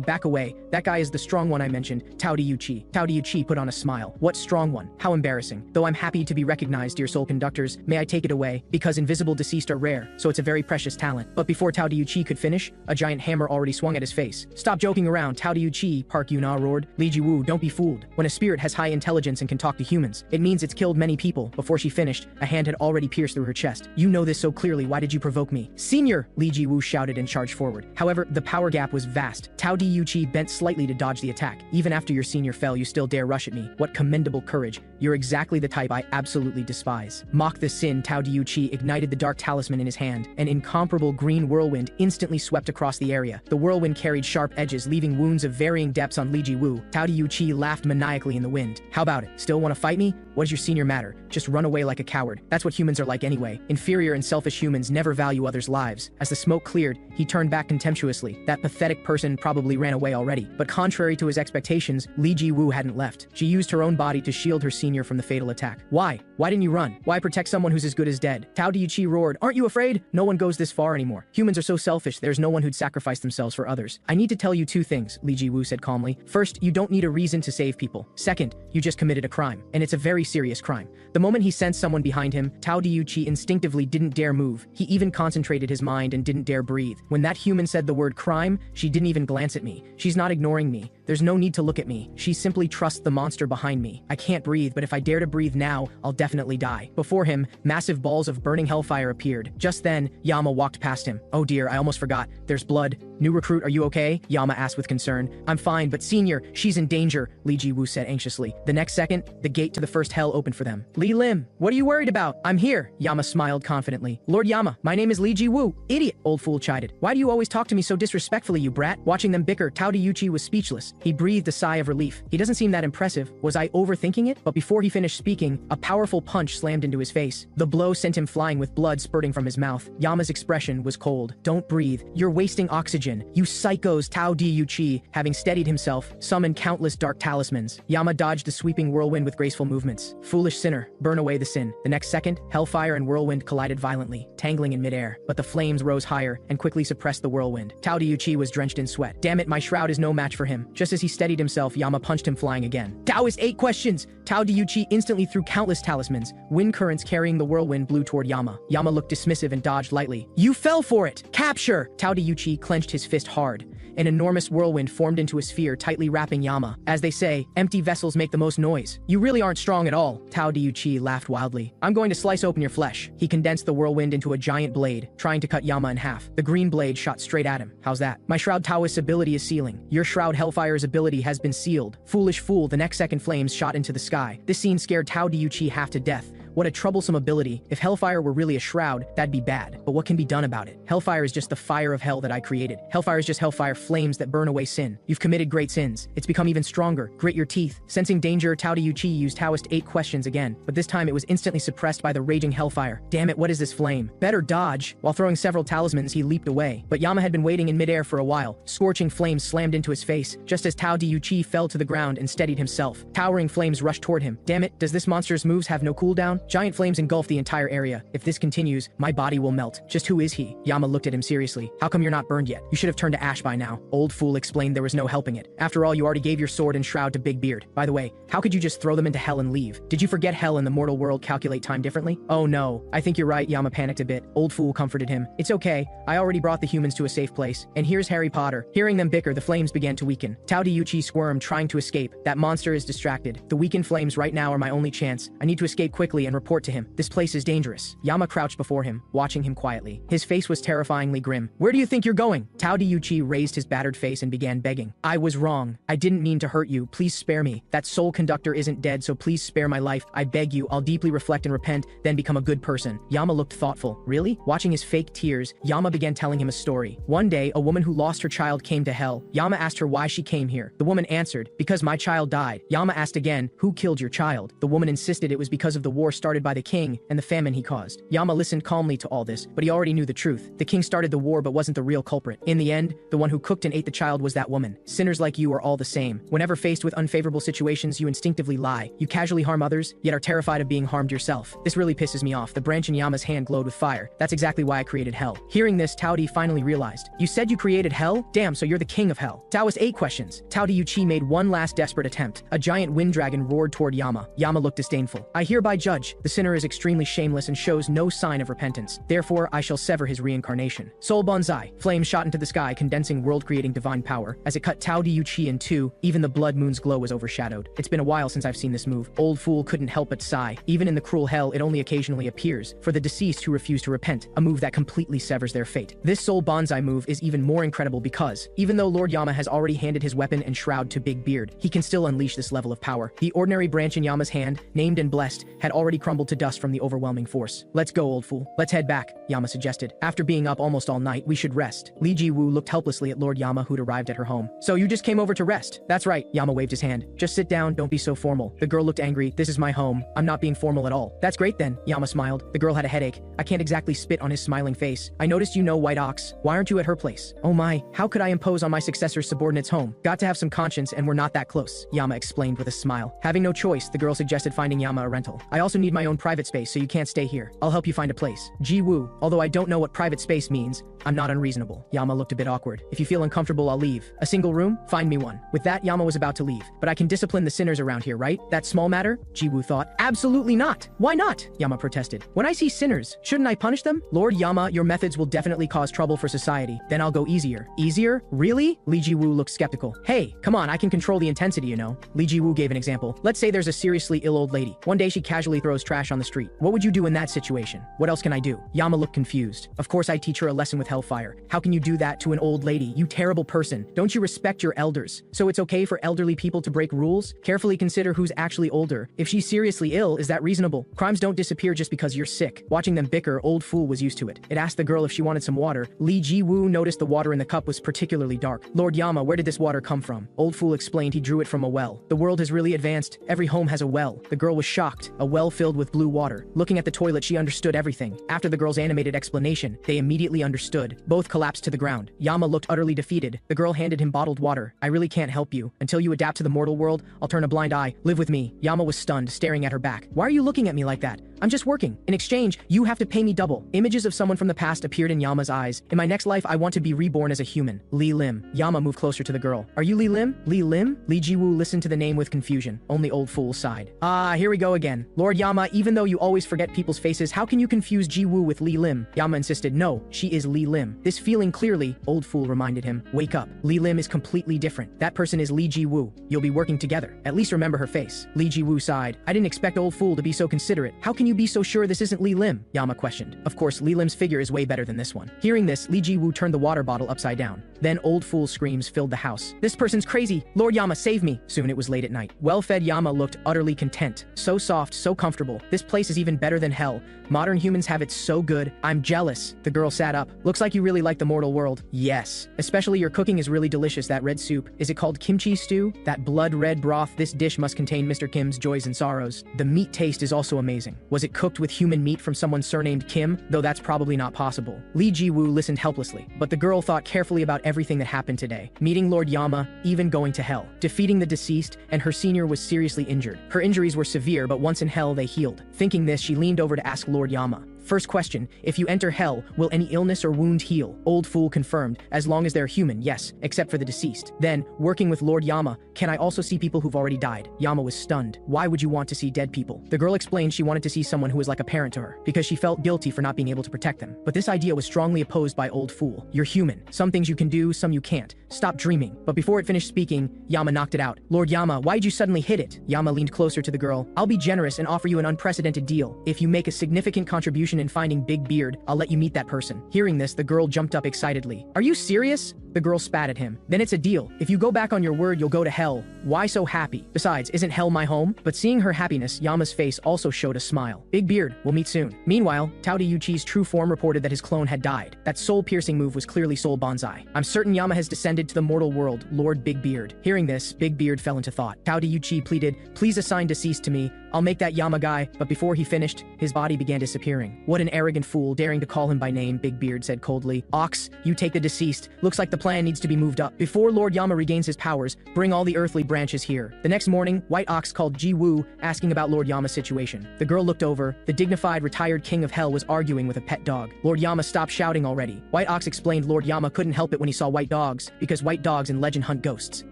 back away. That guy is the strong one I mentioned. Tao Diuqi. Tao Diuqi put on a smile. What strong one? How embarrassing. Though I'm happy to be recognized, dear soul conductors, may I take it away? Because invisible deceased are rare, so it's a very precious talent. But before Tao Diuqi could finish, a giant hammer already swung at his face. Stop joking around, Tao Diuqi, Park Yun-ah roared. Li Zhiyou, don't be fooled. When a spirit has high intelligence and can talk to humans, it means it's killed many people. Before she finished, a hand had already pierced through her chest. You know this so clearly, why did you provoke me? Senior! Li Zhiyou shouted and charged forward. However, the power gap was vast. Tao Diuqi bent slightly to dodge the attack. Even after your senior fell, you still dare rush at me. What commendable courage. You're exactly the type I absolutely despise. Mock the sin, Tao Diuqi ignited the dark talisman in his hand. An incomparable green whirlwind instantly swept across the area. The whirlwind carried sharp edges, leaving wounds of varying depths on Li Zhiyou. Tao Diuqi laughed maniacally in the wind. How about it? Still want to fight me? What does your senior matter? Just run away like a coward. That's what humans are like anyway. Inferior and selfish humans never value others' lives. As the smoke cleared, he turned back contemptuously. That pathetic person probably ran away already. But contrary to his expectations, Li Zhiyou hadn't left. She used her own body to shield her senior from the fatal attack. Why? Why didn't you run? Why protect someone who's as good as dead? Tao Diuqi roared. Aren't you afraid? No one goes this far anymore. Humans are so selfish, there's no one who'd sacrifice themselves for others. I need to tell you two things, Li Zhiyou said calmly. First, you don't need a reason to save people. Second, you just committed a crime. And it's a very serious crime. The moment he sensed someone behind him, Tao Diuqi instinctively didn't dare move. He even concentrated his mind and didn't dare breathe. When that human said the word crime, she didn't even glance at me. She's not ignoring me. There's no need to look at me. She simply trusts the monster behind me. I can't breathe, but if I dare to breathe now, I'll definitely die. Before him, massive balls of burning hellfire appeared. Just then, Yama walked past him. Oh dear, I almost forgot. There's blood. New recruit, are you okay? Yama asked with concern. I'm fine, but senior, she's in danger, Li Zhiyou said anxiously. The next second, the gate to the first hell opened for them. Li Lim, what are you worried about? I'm here, Yama smiled confidently. Lord Yama, my name is Li Zhiyou. Idiot, old fool chided. Why do you always talk to me so disrespectfully, you brat? Watching them bicker, Tao Diuqi was speechless. He breathed a sigh of relief. He doesn't seem that impressive. Was I overthinking it? But before he finished speaking, a powerful punch slammed into his face. The blow sent him flying with blood spurting from his mouth. Yama's expression was cold. Don't breathe. You're wasting oxygen. You psychos, Tao Diuqi, having steadied himself, summoned countless dark talismans. Yama dodged the sweeping whirlwind with graceful movements. Foolish sinner, burn away the sin. The next second, hellfire and whirlwind collided violently, tangling in midair. But the flames rose higher and quickly suppressed the whirlwind. Tao Diuqi was drenched in sweat. Damn it, my shroud is no match for him. Just as he steadied himself, Yama punched him flying again. Taoist 8 questions! Tao Diuqi instantly threw countless talismans. Wind currents carrying the whirlwind blew toward Yama. Yama looked dismissive and dodged lightly. You fell for it! Capture! Tao Diuqi clenched his fist hard. An enormous whirlwind formed into a sphere, tightly wrapping Yama. As they say, empty vessels make the most noise. You really aren't strong at all. Tao Diuqi laughed wildly. I'm going to slice open your flesh. He condensed the whirlwind into a giant blade, trying to cut Yama in half. The green blade shot straight at him. How's that? My Shroud Taoist's ability is sealing. Your Shroud Hellfire's ability has been sealed. Foolish fool, the next second flames shot into the sky. This scene scared Tao Diuqi half to death. What a troublesome ability. If Hellfire were really a shroud, that'd be bad. But what can be done about it? Hellfire is just the fire of hell that I created. Hellfire is just Hellfire flames that burn away sin. You've committed great sins. It's become even stronger. Grit your teeth. Sensing danger, Tao Diuqi used Taoist 8 questions again, but this time it was instantly suppressed by the raging Hellfire. Damn it, what is this flame? Better dodge. While throwing several talismans, he leaped away. But Yama had been waiting in midair for a while. Scorching flames slammed into his face, just as Tao Diuqi fell to the ground and steadied himself. Towering flames rushed toward him. Damn it, does this monster's moves have no cooldown? Giant flames engulfed the entire area. If this continues, my body will melt. Just who is he? Yama looked at him seriously. How come you're not burned yet? You should have turned to ash by now. Old fool explained there was no helping it. After all, you already gave your sword and shroud to Big Beard. By the way, how could you just throw them into hell and leave? Did you forget hell and the mortal world calculate time differently? Oh no, I think you're right, Yama panicked a bit. Old fool comforted him. It's okay, I already brought the humans to a safe place. And here's Harry Potter. Hearing them bicker, the flames began to weaken. Tao Diuqi squirmed, trying to escape. That monster is distracted. The weakened flames right now are my only chance. I need to escape quickly and and report to him. This place is dangerous. Yama crouched before him, watching him quietly. His face was terrifyingly grim. Where do you think you're going? Tao Diuchi raised his battered face and began begging. I was wrong. I didn't mean to hurt you. Please spare me. That soul conductor isn't dead, so please spare my life. I beg you. I'll deeply reflect and repent, then become a good person. Yama looked thoughtful. Really? Watching his fake tears, Yama began telling him a story. One day, a woman who lost her child came to hell. Yama asked her why she came here. The woman answered, because my child died. Yama asked again, who killed your child? The woman insisted it was because of the war started by the king and the famine he caused. Yama listened calmly to all this, but he already knew the truth. The king started the war but wasn't the real culprit. In the end, the one who cooked and ate the child was that woman. Sinners like you are all the same. Whenever faced with unfavorable situations, you instinctively lie. You casually harm others, yet are terrified of being harmed yourself. This really pisses me off. The branch in Yama's hand glowed with fire. That's exactly why I created hell. Hearing this, Tao Di finally realized. You said you created hell? Damn, so you're the king of hell. Taoist 8 questions. Tao Diuchi made one last desperate attempt. A giant wind dragon roared toward Yama. Yama looked disdainful. I hereby judge. The sinner is extremely shameless and shows no sign of repentance. Therefore, I shall sever his reincarnation. Soul Bonsai. Flame shot into the sky, condensing world-creating divine power. As it cut Tao Diuchi in two, even the blood moon's glow was overshadowed. It's been a while since I've seen this move. Old Fool couldn't help but sigh. Even in the cruel hell, it only occasionally appears. For the deceased who refuse to repent, a move that completely severs their fate. This Soul Bonsai move is even more incredible because, even though Lord Yama has already handed his weapon and shroud to Big Beard, he can still unleash this level of power. The ordinary branch in Yama's hand, named and blessed, had already crumbled to dust from the overwhelming force. Let's go, old fool. Let's head back, Yama suggested. After being up almost all night, we should rest. Li Zhiyou looked helplessly at Lord Yama, who'd arrived at her home. So you just came over to rest? That's right, Yama waved his hand. Just sit down, don't be so formal. The girl looked angry. This is my home. I'm not being formal at all. That's great then, Yama smiled. The girl had a headache. I can't exactly spit on his smiling face. I noticed you know White Ox. Why aren't you at her place? Oh my, how could I impose on my successor's subordinates' home? Got to have some conscience and we're not that close, Yama explained with a smile. Having no choice, the girl suggested finding Yama a rental. I also need my own private space, so you can't stay here. I'll help you find a place. Ji-woo, although I don't know what private space means, I'm not unreasonable. Yama looked a bit awkward. If you feel uncomfortable, I'll leave. A single room? Find me one. With that, Yama was about to leave. But I can discipline the sinners around here, right? That small matter? Ji-woo thought. Absolutely not. Why not? Yama protested. When I see sinners, shouldn't I punish them? Lord Yama, your methods will definitely cause trouble for society. Then I'll go easier. Easier? Really? Li Zhiyou looked skeptical. Hey, come on, I can control the intensity, you know. Li Zhiyou gave an example. Let's say there's a seriously ill old lady. One day she casually throws trash on the street. What would you do in that situation? What else can I do? Yama looked confused. Of course I'd teach her a lesson with hellfire. How can you do that to an old lady? You terrible person. Don't you respect your elders? So it's okay for elderly people to break rules? Carefully consider who's actually older. If she's seriously ill, is that reasonable? Crimes don't disappear just because you're sick. Watching them bicker, Old Fool was used to it. It asked the girl if she wanted some water. Li Zhiyou noticed the water in the cup was particularly dark. Lord Yama, where did this water come from? Old Fool explained he drew it from a well. The world has really advanced. Every home has a well. The girl was shocked. A well filled with blue water. Looking at the toilet, she understood everything. After the girl's animated explanation, they immediately understood. Both collapsed to the ground. Yama looked utterly defeated. The girl handed him bottled water. I really can't help you. Until you adapt to the mortal world, I'll turn a blind eye. Live with me. Yama was stunned, staring at her back. Why are you looking at me like that? I'm just working. In exchange, you have to pay me double. Images of someone from the past appeared in Yama's eyes. In my next life, I want to be reborn as a human. Li Lim. Yama moved closer to the girl. Are you Li Lim? Li Lim? Li Zhiyou listened to the name with confusion. Only Old Fool sighed. Ah, here we go again. Lord Yama, even though you always forget people's faces, how can you confuse Ji-woo with Li Lim? Yama insisted. No, she is Li Lim. This feeling clearly, Old Fool reminded him. Wake up. Li Lim is completely different. That person is Li Ji-woo. You'll be working together. At least remember her face. Li Ji-woo sighed. I didn't expect Old Fool to be so considerate. How can you be so sure this isn't Li Lim? Yama questioned. Of course, Li Lim's figure is way better than this one. Hearing this, Li Ji-woo turned the water bottle upside down. Then Old Fool's screams filled the house. This person's crazy. Lord Yama, save me. Soon it was late at night. Well-fed Yama looked utterly content. So soft, so comfortable. This place is even better than hell. Modern humans have it so good. I'm jealous. The girl sat up. Looks like you really like the mortal world. Yes. Especially your cooking is really delicious. That red soup. Is it called kimchi stew? That blood-red broth. This dish must contain Mr. Kim's joys and sorrows. The meat taste is also amazing. Was it cooked with human meat from someone surnamed Kim? Though that's probably not possible. Li Ji-woo listened helplessly. But the girl thought carefully about everything that happened today. Meeting Lord Yama, even going to hell. Defeating the deceased, and her senior was seriously injured. Her injuries were severe, but once in hell, they healed. Thinking this, she leaned over to ask Lord Yama. First question, if you enter hell, will any illness or wound heal? Old Fool confirmed, as long as they're human, yes, except for the deceased. Then, working with Lord Yama, can I also see people who've already died? Yama was stunned. Why would you want to see dead people? The girl explained she wanted to see someone who was like a parent to her, because she felt guilty for not being able to protect them. But this idea was strongly opposed by Old Fool. You're human. Some things you can do, some you can't. Stop dreaming. But before it finished speaking, Yama knocked it out. Lord Yama, why'd you suddenly hit it? Yama leaned closer to the girl. I'll be generous and offer you an unprecedented deal. If you make a significant contribution in finding Big Beard, I'll let you meet that person. Hearing this, the girl jumped up excitedly. Are you serious? The girl spat at him. Then it's a deal. If you go back on your word, you'll go to hell. Why so happy? Besides, isn't hell my home? But seeing her happiness, Yama's face also showed a smile. Big Beard, we'll meet soon. Meanwhile, Tao Yuchi's true form reported that his clone had died. That soul-piercing move was clearly soul bonsai. I'm certain Yama has descended to the mortal world, Lord Big Beard. Hearing this, Big Beard fell into thought. Tao Yuchi pleaded, please assign deceased to me. I'll make that Yama guy. But before he finished, his body began disappearing. What an arrogant fool, daring to call him by name, Big Beard said coldly. Ox, you take the deceased. Looks like the plan needs to be moved up. Before Lord Yama regains his powers, bring all the earthly branches here. The next morning, White Ox called Ji Woo, asking about Lord Yama's situation. The girl looked over. The dignified, retired king of hell was arguing with a pet dog. Lord Yama stopped shouting already. White Ox explained Lord Yama couldn't help it when he saw white dogs, because white dogs in legend hunt ghosts.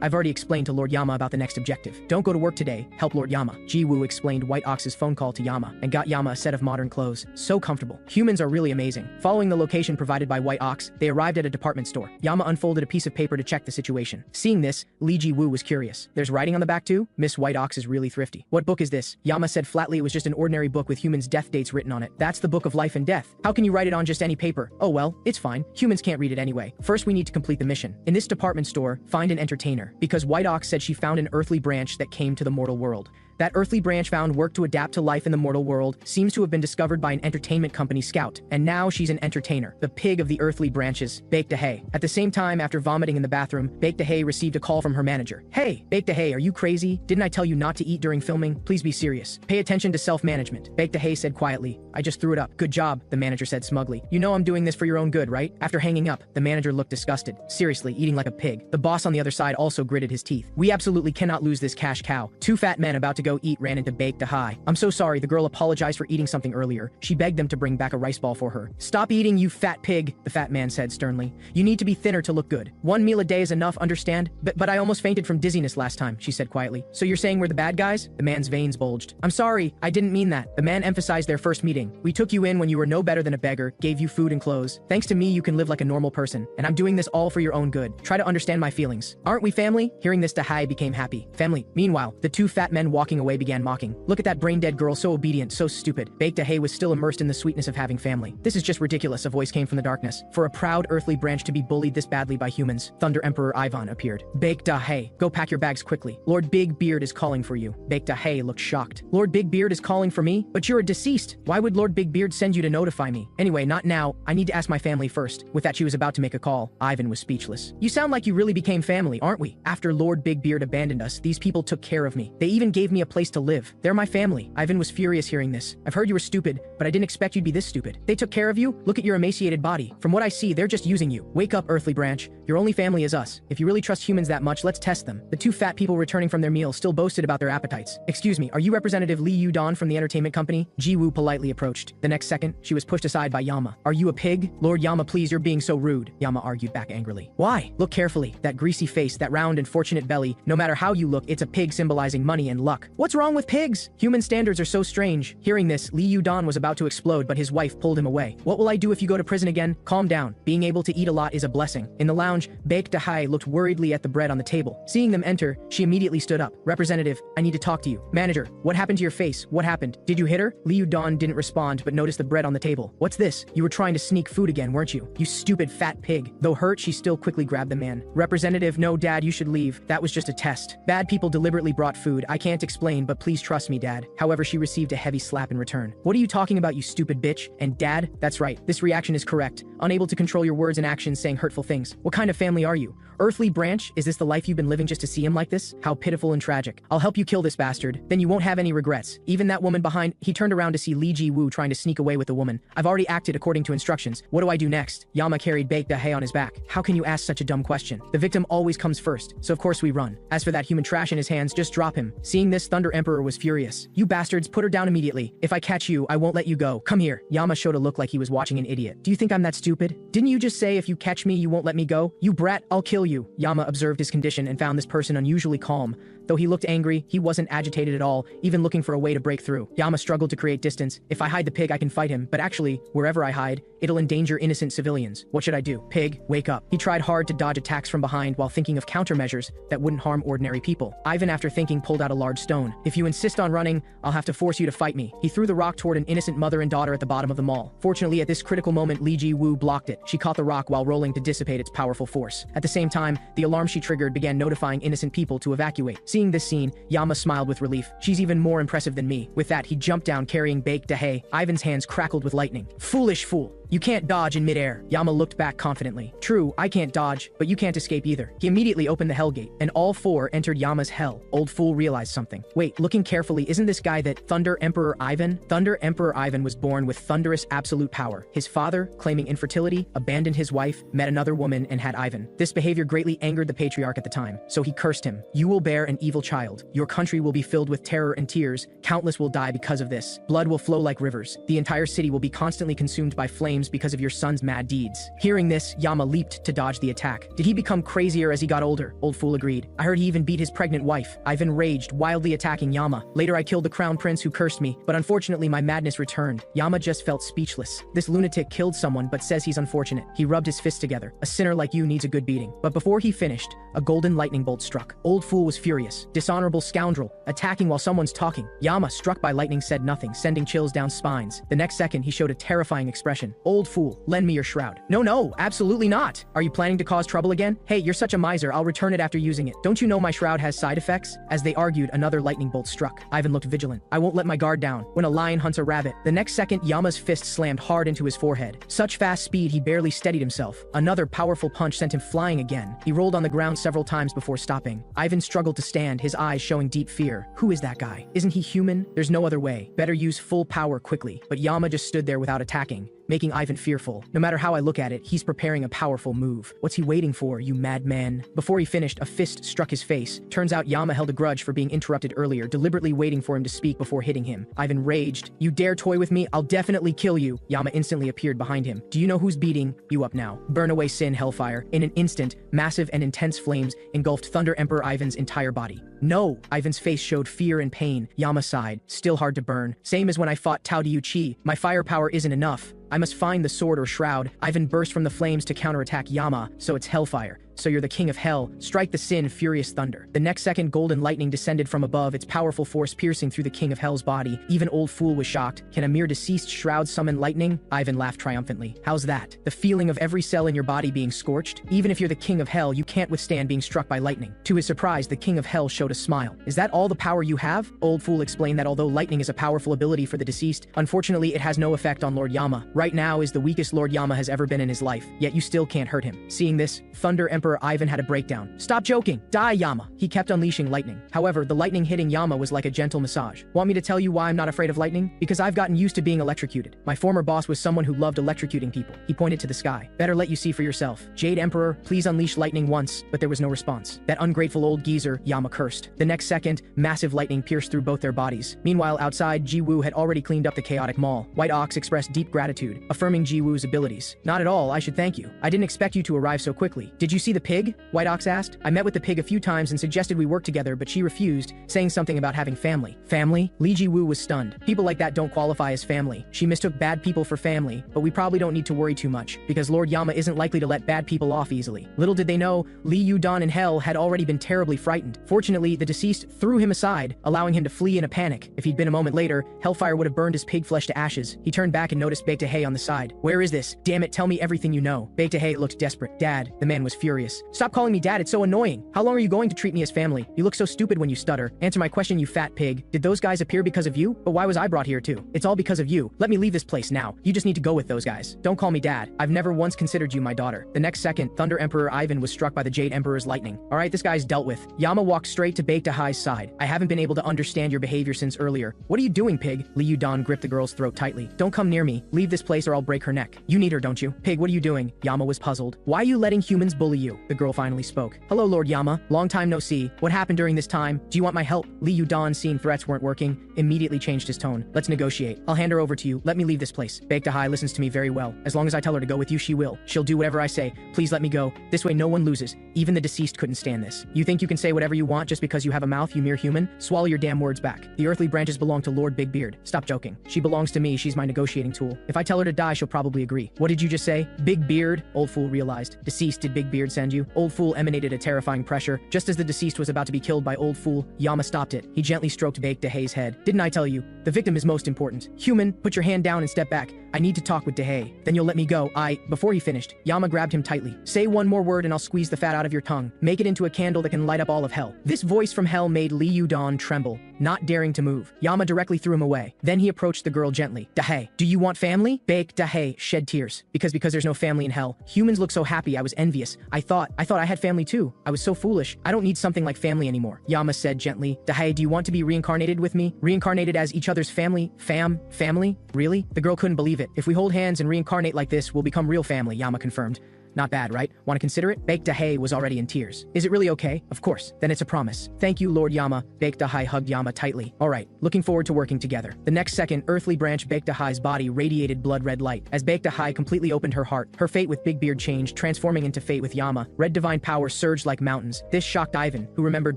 I've already explained to Lord Yama about the next objective. Don't go to work today, help Lord Yama. Ji Woo explained White Ox's phone call to Yama, and got Yama a set of modern clothes. So comfortable. Humans are really amazing. Following the location provided by White Ox, they arrived at a department store. Yama unfolded a piece of paper to check the situation. Seeing this, Li Zhiyou was curious. There's writing on the back too? Miss White Ox is really thrifty. What book is this? Yama said flatly it was just an ordinary book with humans' death dates written on it. That's the book of life and death. How can you write it on just any paper? Oh well, it's fine. Humans can't read it anyway. First we need to complete the mission. In this department store, find an entertainer. Because White Ox said she found an earthly branch that came to the mortal world. That earthly branch found work to adapt to life in the mortal world seems to have been discovered by an entertainment company scout, and now she's an entertainer, the pig of the earthly branches, Baked Hay. At the same time, after vomiting in the bathroom, Baked Hay received a call from her manager. Hey, Baked Hay, are you crazy? Didn't I tell you not to eat during filming? Please be serious. Pay attention to self-management. Baked Hay said quietly. I just threw it up. Good job, the manager said smugly. You know I'm doing this for your own good, right? After hanging up, the manager looked disgusted. Seriously, eating like a pig. The boss on the other side also gritted his teeth. We absolutely cannot lose this cash cow. Two fat men about to go eat ran into Baked Hay. I'm so sorry, the girl apologized for eating something earlier. She begged them to bring back a rice ball for her. Stop eating, you fat pig, the fat man said sternly. You need to be thinner to look good. One meal a day is enough, understand? But I almost fainted from dizziness last time, she said quietly. So you're saying we're the bad guys? The man's veins bulged. I'm sorry, I didn't mean that. The man emphasized their first meeting. We took you in when you were no better than a beggar, gave you food and clothes. Thanks to me, you can live like a normal person, and I'm doing this all for your own good. Try to understand my feelings. Aren't we family? Hearing this, Dahai became happy. Family. Meanwhile, the two fat men walking away began mocking. Look at that brain-dead girl, so obedient, so stupid. Baked Hay was still immersed in the sweetness of having family. This is just ridiculous, a voice came from the darkness. For a proud earthly branch to be bullied this badly by humans, Thunder Emperor Ivan appeared. Baked Hay, go pack your bags quickly. Lord Big Beard is calling for you. Baked Hay looked shocked. Lord Big Beard is calling for me? But you're a deceased. Why would Lord Big Beard send you to notify me? Anyway, not now. I need to ask my family first. With that, she was about to make a call. Ivan was speechless. You sound like you really became family, aren't we? After Lord Big Beard abandoned us, these people took care of me. They even gave me a place to live. They're my family. Ivan was furious hearing this. I've heard you were stupid, but I didn't expect you'd be this stupid. They took care of you? Look at your emaciated body. From what I see, they're just using you. Wake up, earthly branch. Your only family is us. If you really trust humans that much, let's test them. The two fat people returning from their meal still boasted about their appetites. Excuse me, are you Representative Li Zhiyou from the entertainment company? Ji Woo politely approached. The next second, she was pushed aside by Yama. Are you a pig? Lord Yama, please, you're being so rude. Yama argued back angrily. Why? Look carefully. That greasy face, that round and fortunate belly. No matter how you look, it's a pig symbolizing money and luck. What's wrong with pigs? Human standards are so strange. Hearing this, Li Zhiyou was about to explode, but his wife pulled him away. What will I do if you go to prison again? Calm down. Being able to eat a lot is a blessing. In the lounge, Baked Hay looked worriedly at the bread on the table. Seeing them enter, she immediately stood up. Representative, I need to talk to you. Manager, what happened to your face? What happened? Did you hit her? Li Zhiyou didn't respond, but noticed the bread on the table. What's this? You were trying to sneak food again, weren't you? You stupid fat pig. Though hurt, she still quickly grabbed the man. Representative, no, Dad, you should leave. That was just a test. Bad people deliberately brought food. I can't explain, but please trust me, Dad. However, she received a heavy slap in return. What are you talking about, you stupid bitch? And Dad? That's right. This reaction is correct. Unable to control your words and actions, saying hurtful things. What kind of family are you? Earthly branch? Is this the life you've been living just to see him like this? How pitiful and tragic. I'll help you kill this bastard. Then you won't have any regrets. Even that woman behind. He turned around to see Li Zhiyou trying to sneak away with the woman. I've already acted according to instructions. What do I do next? Yama carried Baked Hay on his back. How can you ask such a dumb question? The victim always comes first, so of course we run. As for that human trash in his hands, just drop him. Seeing this, Thunder Emperor was furious. You bastards, put her down immediately. If I catch you, I won't let you go. Come here. Yama showed a look like he was watching an idiot. Do you think I'm that stupid? Didn't you just say if you catch me, you won't let me go? You brat, I'll kill you. Yama observed his condition and found this person unusually calm. Though he looked angry, he wasn't agitated at all, even looking for a way to break through. Yama struggled to create distance. If I hide the pig, I can fight him, but actually, wherever I hide, it'll endanger innocent civilians. What should I do? Pig, wake up. He tried hard to dodge attacks from behind while thinking of countermeasures that wouldn't harm ordinary people. Ivan, after thinking, pulled out a large stone. If you insist on running, I'll have to force you to fight me. He threw the rock toward an innocent mother and daughter at the bottom of the mall. Fortunately, at this critical moment, Li Zhiyou blocked it. She caught the rock while rolling to dissipate its powerful force. At the same time, the alarm she triggered began notifying innocent people to evacuate. Seeing this scene, Yama smiled with relief. She's even more impressive than me. With that, he jumped down carrying baked hay. Ivan's hands crackled with lightning. Foolish fool. You can't dodge in midair. Yama looked back confidently. True, I can't dodge, but you can't escape either. He immediately opened the hell gate, and all four entered Yama's hell. Old fool realized something. Wait, looking carefully, isn't this guy that Thunder Emperor Ivan? Thunder Emperor Ivan was born with thunderous absolute power. His father, claiming infertility, abandoned his wife, met another woman, and had Ivan. This behavior greatly angered the patriarch at the time, so he cursed him. You will bear an evil child. Your country will be filled with terror and tears. Countless will die because of this. Blood will flow like rivers. The entire city will be constantly consumed by flames because of your son's mad deeds. Hearing this, Yama leaped to dodge the attack. Did he become crazier as he got older? Old fool agreed. I heard he even beat his pregnant wife. Ivan raged, wildly attacking Yama. Later I killed the crown prince who cursed me, but unfortunately my madness returned. Yama just felt speechless. This lunatic killed someone but says he's unfortunate. He rubbed his fists together. A sinner like you needs a good beating. But before he finished, a golden lightning bolt struck. Old fool was furious. Dishonorable scoundrel, attacking while someone's talking. Yama, struck by lightning, said nothing, sending chills down spines. The next second, he showed a terrifying expression. Old fool, lend me your shroud. No, absolutely not. Are you planning to cause trouble again? Hey, you're such a miser, I'll return it after using it. Don't you know my shroud has side effects? As they argued, another lightning bolt struck. Ivan looked vigilant. I won't let my guard down. When a lion hunts a rabbit. The next second, Yama's fist slammed hard into his forehead. Such fast speed, he barely steadied himself. Another powerful punch sent him flying again. He rolled on the ground several times before stopping. Ivan struggled to stand, his eyes showing deep fear. Who is that guy? Isn't he human? There's no other way. Better use full power quickly. But Yama just stood there without attacking, making Ivan fearful. No matter how I look at it, he's preparing a powerful move. What's he waiting for, you madman? Before he finished, a fist struck his face. Turns out Yama held a grudge for being interrupted earlier, deliberately waiting for him to speak before hitting him. Ivan raged. You dare toy with me? I'll definitely kill you. Yama instantly appeared behind him. Do you know who's beating you up now? Burn away sin, hellfire. In an instant, massive and intense flames engulfed Thunder Emperor Ivan's entire body. No! Ivan's face showed fear and pain. Yama sighed. Still hard to burn. Same as when I fought Tao Diu Chi. My firepower isn't enough. I must find the sword or shroud. Ivan burst from the flames to counterattack Yama, so it's hellfire. So you're the king of hell. Strike the sin, furious thunder. The next second, golden lightning descended from above, its powerful force piercing through the king of hell's body. Even old fool was shocked. Can a mere deceased shroud summon lightning? Ivan laughed triumphantly. How's that? The feeling of every cell in your body being scorched? Even if you're the king of hell, you can't withstand being struck by lightning. To his surprise, the king of hell showed a smile. Is that all the power you have? Old fool explained that although lightning is a powerful ability for the deceased, unfortunately it has no effect on Lord Yama. Right now is the weakest Lord Yama has ever been in his life, yet you still can't hurt him. Seeing this, Thunder Emperor Ivan had a breakdown. Stop joking! Die, Yama! He kept unleashing lightning. However, the lightning hitting Yama was like a gentle massage. Want me to tell you why I'm not afraid of lightning? Because I've gotten used to being electrocuted. My former boss was someone who loved electrocuting people. He pointed to the sky. Better let you see for yourself. Jade Emperor, please unleash lightning once, but there was no response. That ungrateful old geezer, Yama cursed. The next second, massive lightning pierced through both their bodies. Meanwhile, outside, Jiwoo had already cleaned up the chaotic mall. White Ox expressed deep gratitude, affirming Jiwoo's abilities. Not at all, I should thank you. I didn't expect you to arrive so quickly. Did you see the pig? White Ox asked. I met with the pig a few times and suggested we work together, but she refused, saying something about having family. Family? Li Zhiyou was stunned. People like that don't qualify as family. She mistook bad people for family, but we probably don't need to worry too much, because Lord Yama isn't likely to let bad people off easily. Little did they know, Li Yudan in hell had already been terribly frightened. Fortunately, the deceased threw him aside, allowing him to flee in a panic. If he'd been a moment later, hellfire would have burned his pig flesh to ashes. He turned back and noticed Baked Hay on the side. Where is this? Damn it, tell me everything you know. Baked Hay looked desperate. Dad, the man was furious. Stop calling me dad, it's so annoying. How long are you going to treat me as family? You look so stupid when you stutter. Answer my question, you fat pig. Did those guys appear because of you? But why was I brought here too? It's all because of you. Let me leave this place now. You just need to go with those guys. Don't call me dad. I've never once considered you my daughter. The next second, Thunder Emperor Ivan was struck by the Jade Emperor's lightning. Alright, this guy's dealt with. Yama walked straight to Baked Hay's side. I haven't been able to understand your behavior since earlier. What are you doing, pig? Li Yudan gripped the girl's throat tightly. Don't come near me. Leave this place or I'll break her neck. You need her, don't you? Pig, what are you doing? Yama was puzzled. Why are you letting humans bully you? Zhiyou. The girl finally spoke. Hello, Lord Yama. Long time no see. What happened during this time? Do you want my help? Li Zhiyou, seeing threats weren't working, immediately changed his tone. Let's negotiate. I'll hand her over to you. Let me leave this place. Baek Dahai listens to me very well. As long as I tell her to go with you, she will. She'll do whatever I say. Please let me go. This way no one loses. Even the deceased couldn't stand this. You think you can say whatever you want just because you have a mouth, you mere human? Swallow your damn words back. The earthly branches belong to Lord Big Beard. Stop joking. She belongs to me. She's my negotiating tool. If I tell her to die, she'll probably agree. What did you just say? Big Beard? Old fool realized. Deceased, did Big Beard send you? Old fool emanated a terrifying pressure. Just as the deceased was about to be killed by old fool, Yama stopped it. He gently stroked Baek Dahai's head. Didn't I tell you? The victim is most important. Human, put your hand down and step back. I need to talk with Dahai. Then you'll let me go. Before he finished, Yama grabbed him tightly. Say one more word and I'll squeeze the fat out of your tongue. Make it into a candle that can light up all of hell. This voice from hell made Li Zhiyou tremble, not daring to move. Yama directly threw him away. Then he approached the girl gently. Dahai, do you want family? Baek Dahai shed tears. Because there's no family in hell. Humans look so happy, I was envious. I thought I had family too. I was so foolish. I don't need something like family anymore. Yama said gently. Dahai, do you want to be reincarnated with me? Reincarnated as each other's family? Family? Really? The girl couldn't believe it. If we hold hands and reincarnate like this, we'll become real family, Yama confirmed. Not bad, right? Want to consider it? Baek Dahai was already in tears. Is it really okay? Of course. Then it's a promise. Thank you, Lord Yama. Baek Dahai hugged Yama tightly. All right. Looking forward to working together. The next second, earthly branch Baek Dahai's body radiated blood-red light. As Baek Dahai completely opened her heart, her fate with Big Beard changed, transforming into fate with Yama. Red divine power surged like mountains. This shocked Ivan, who remembered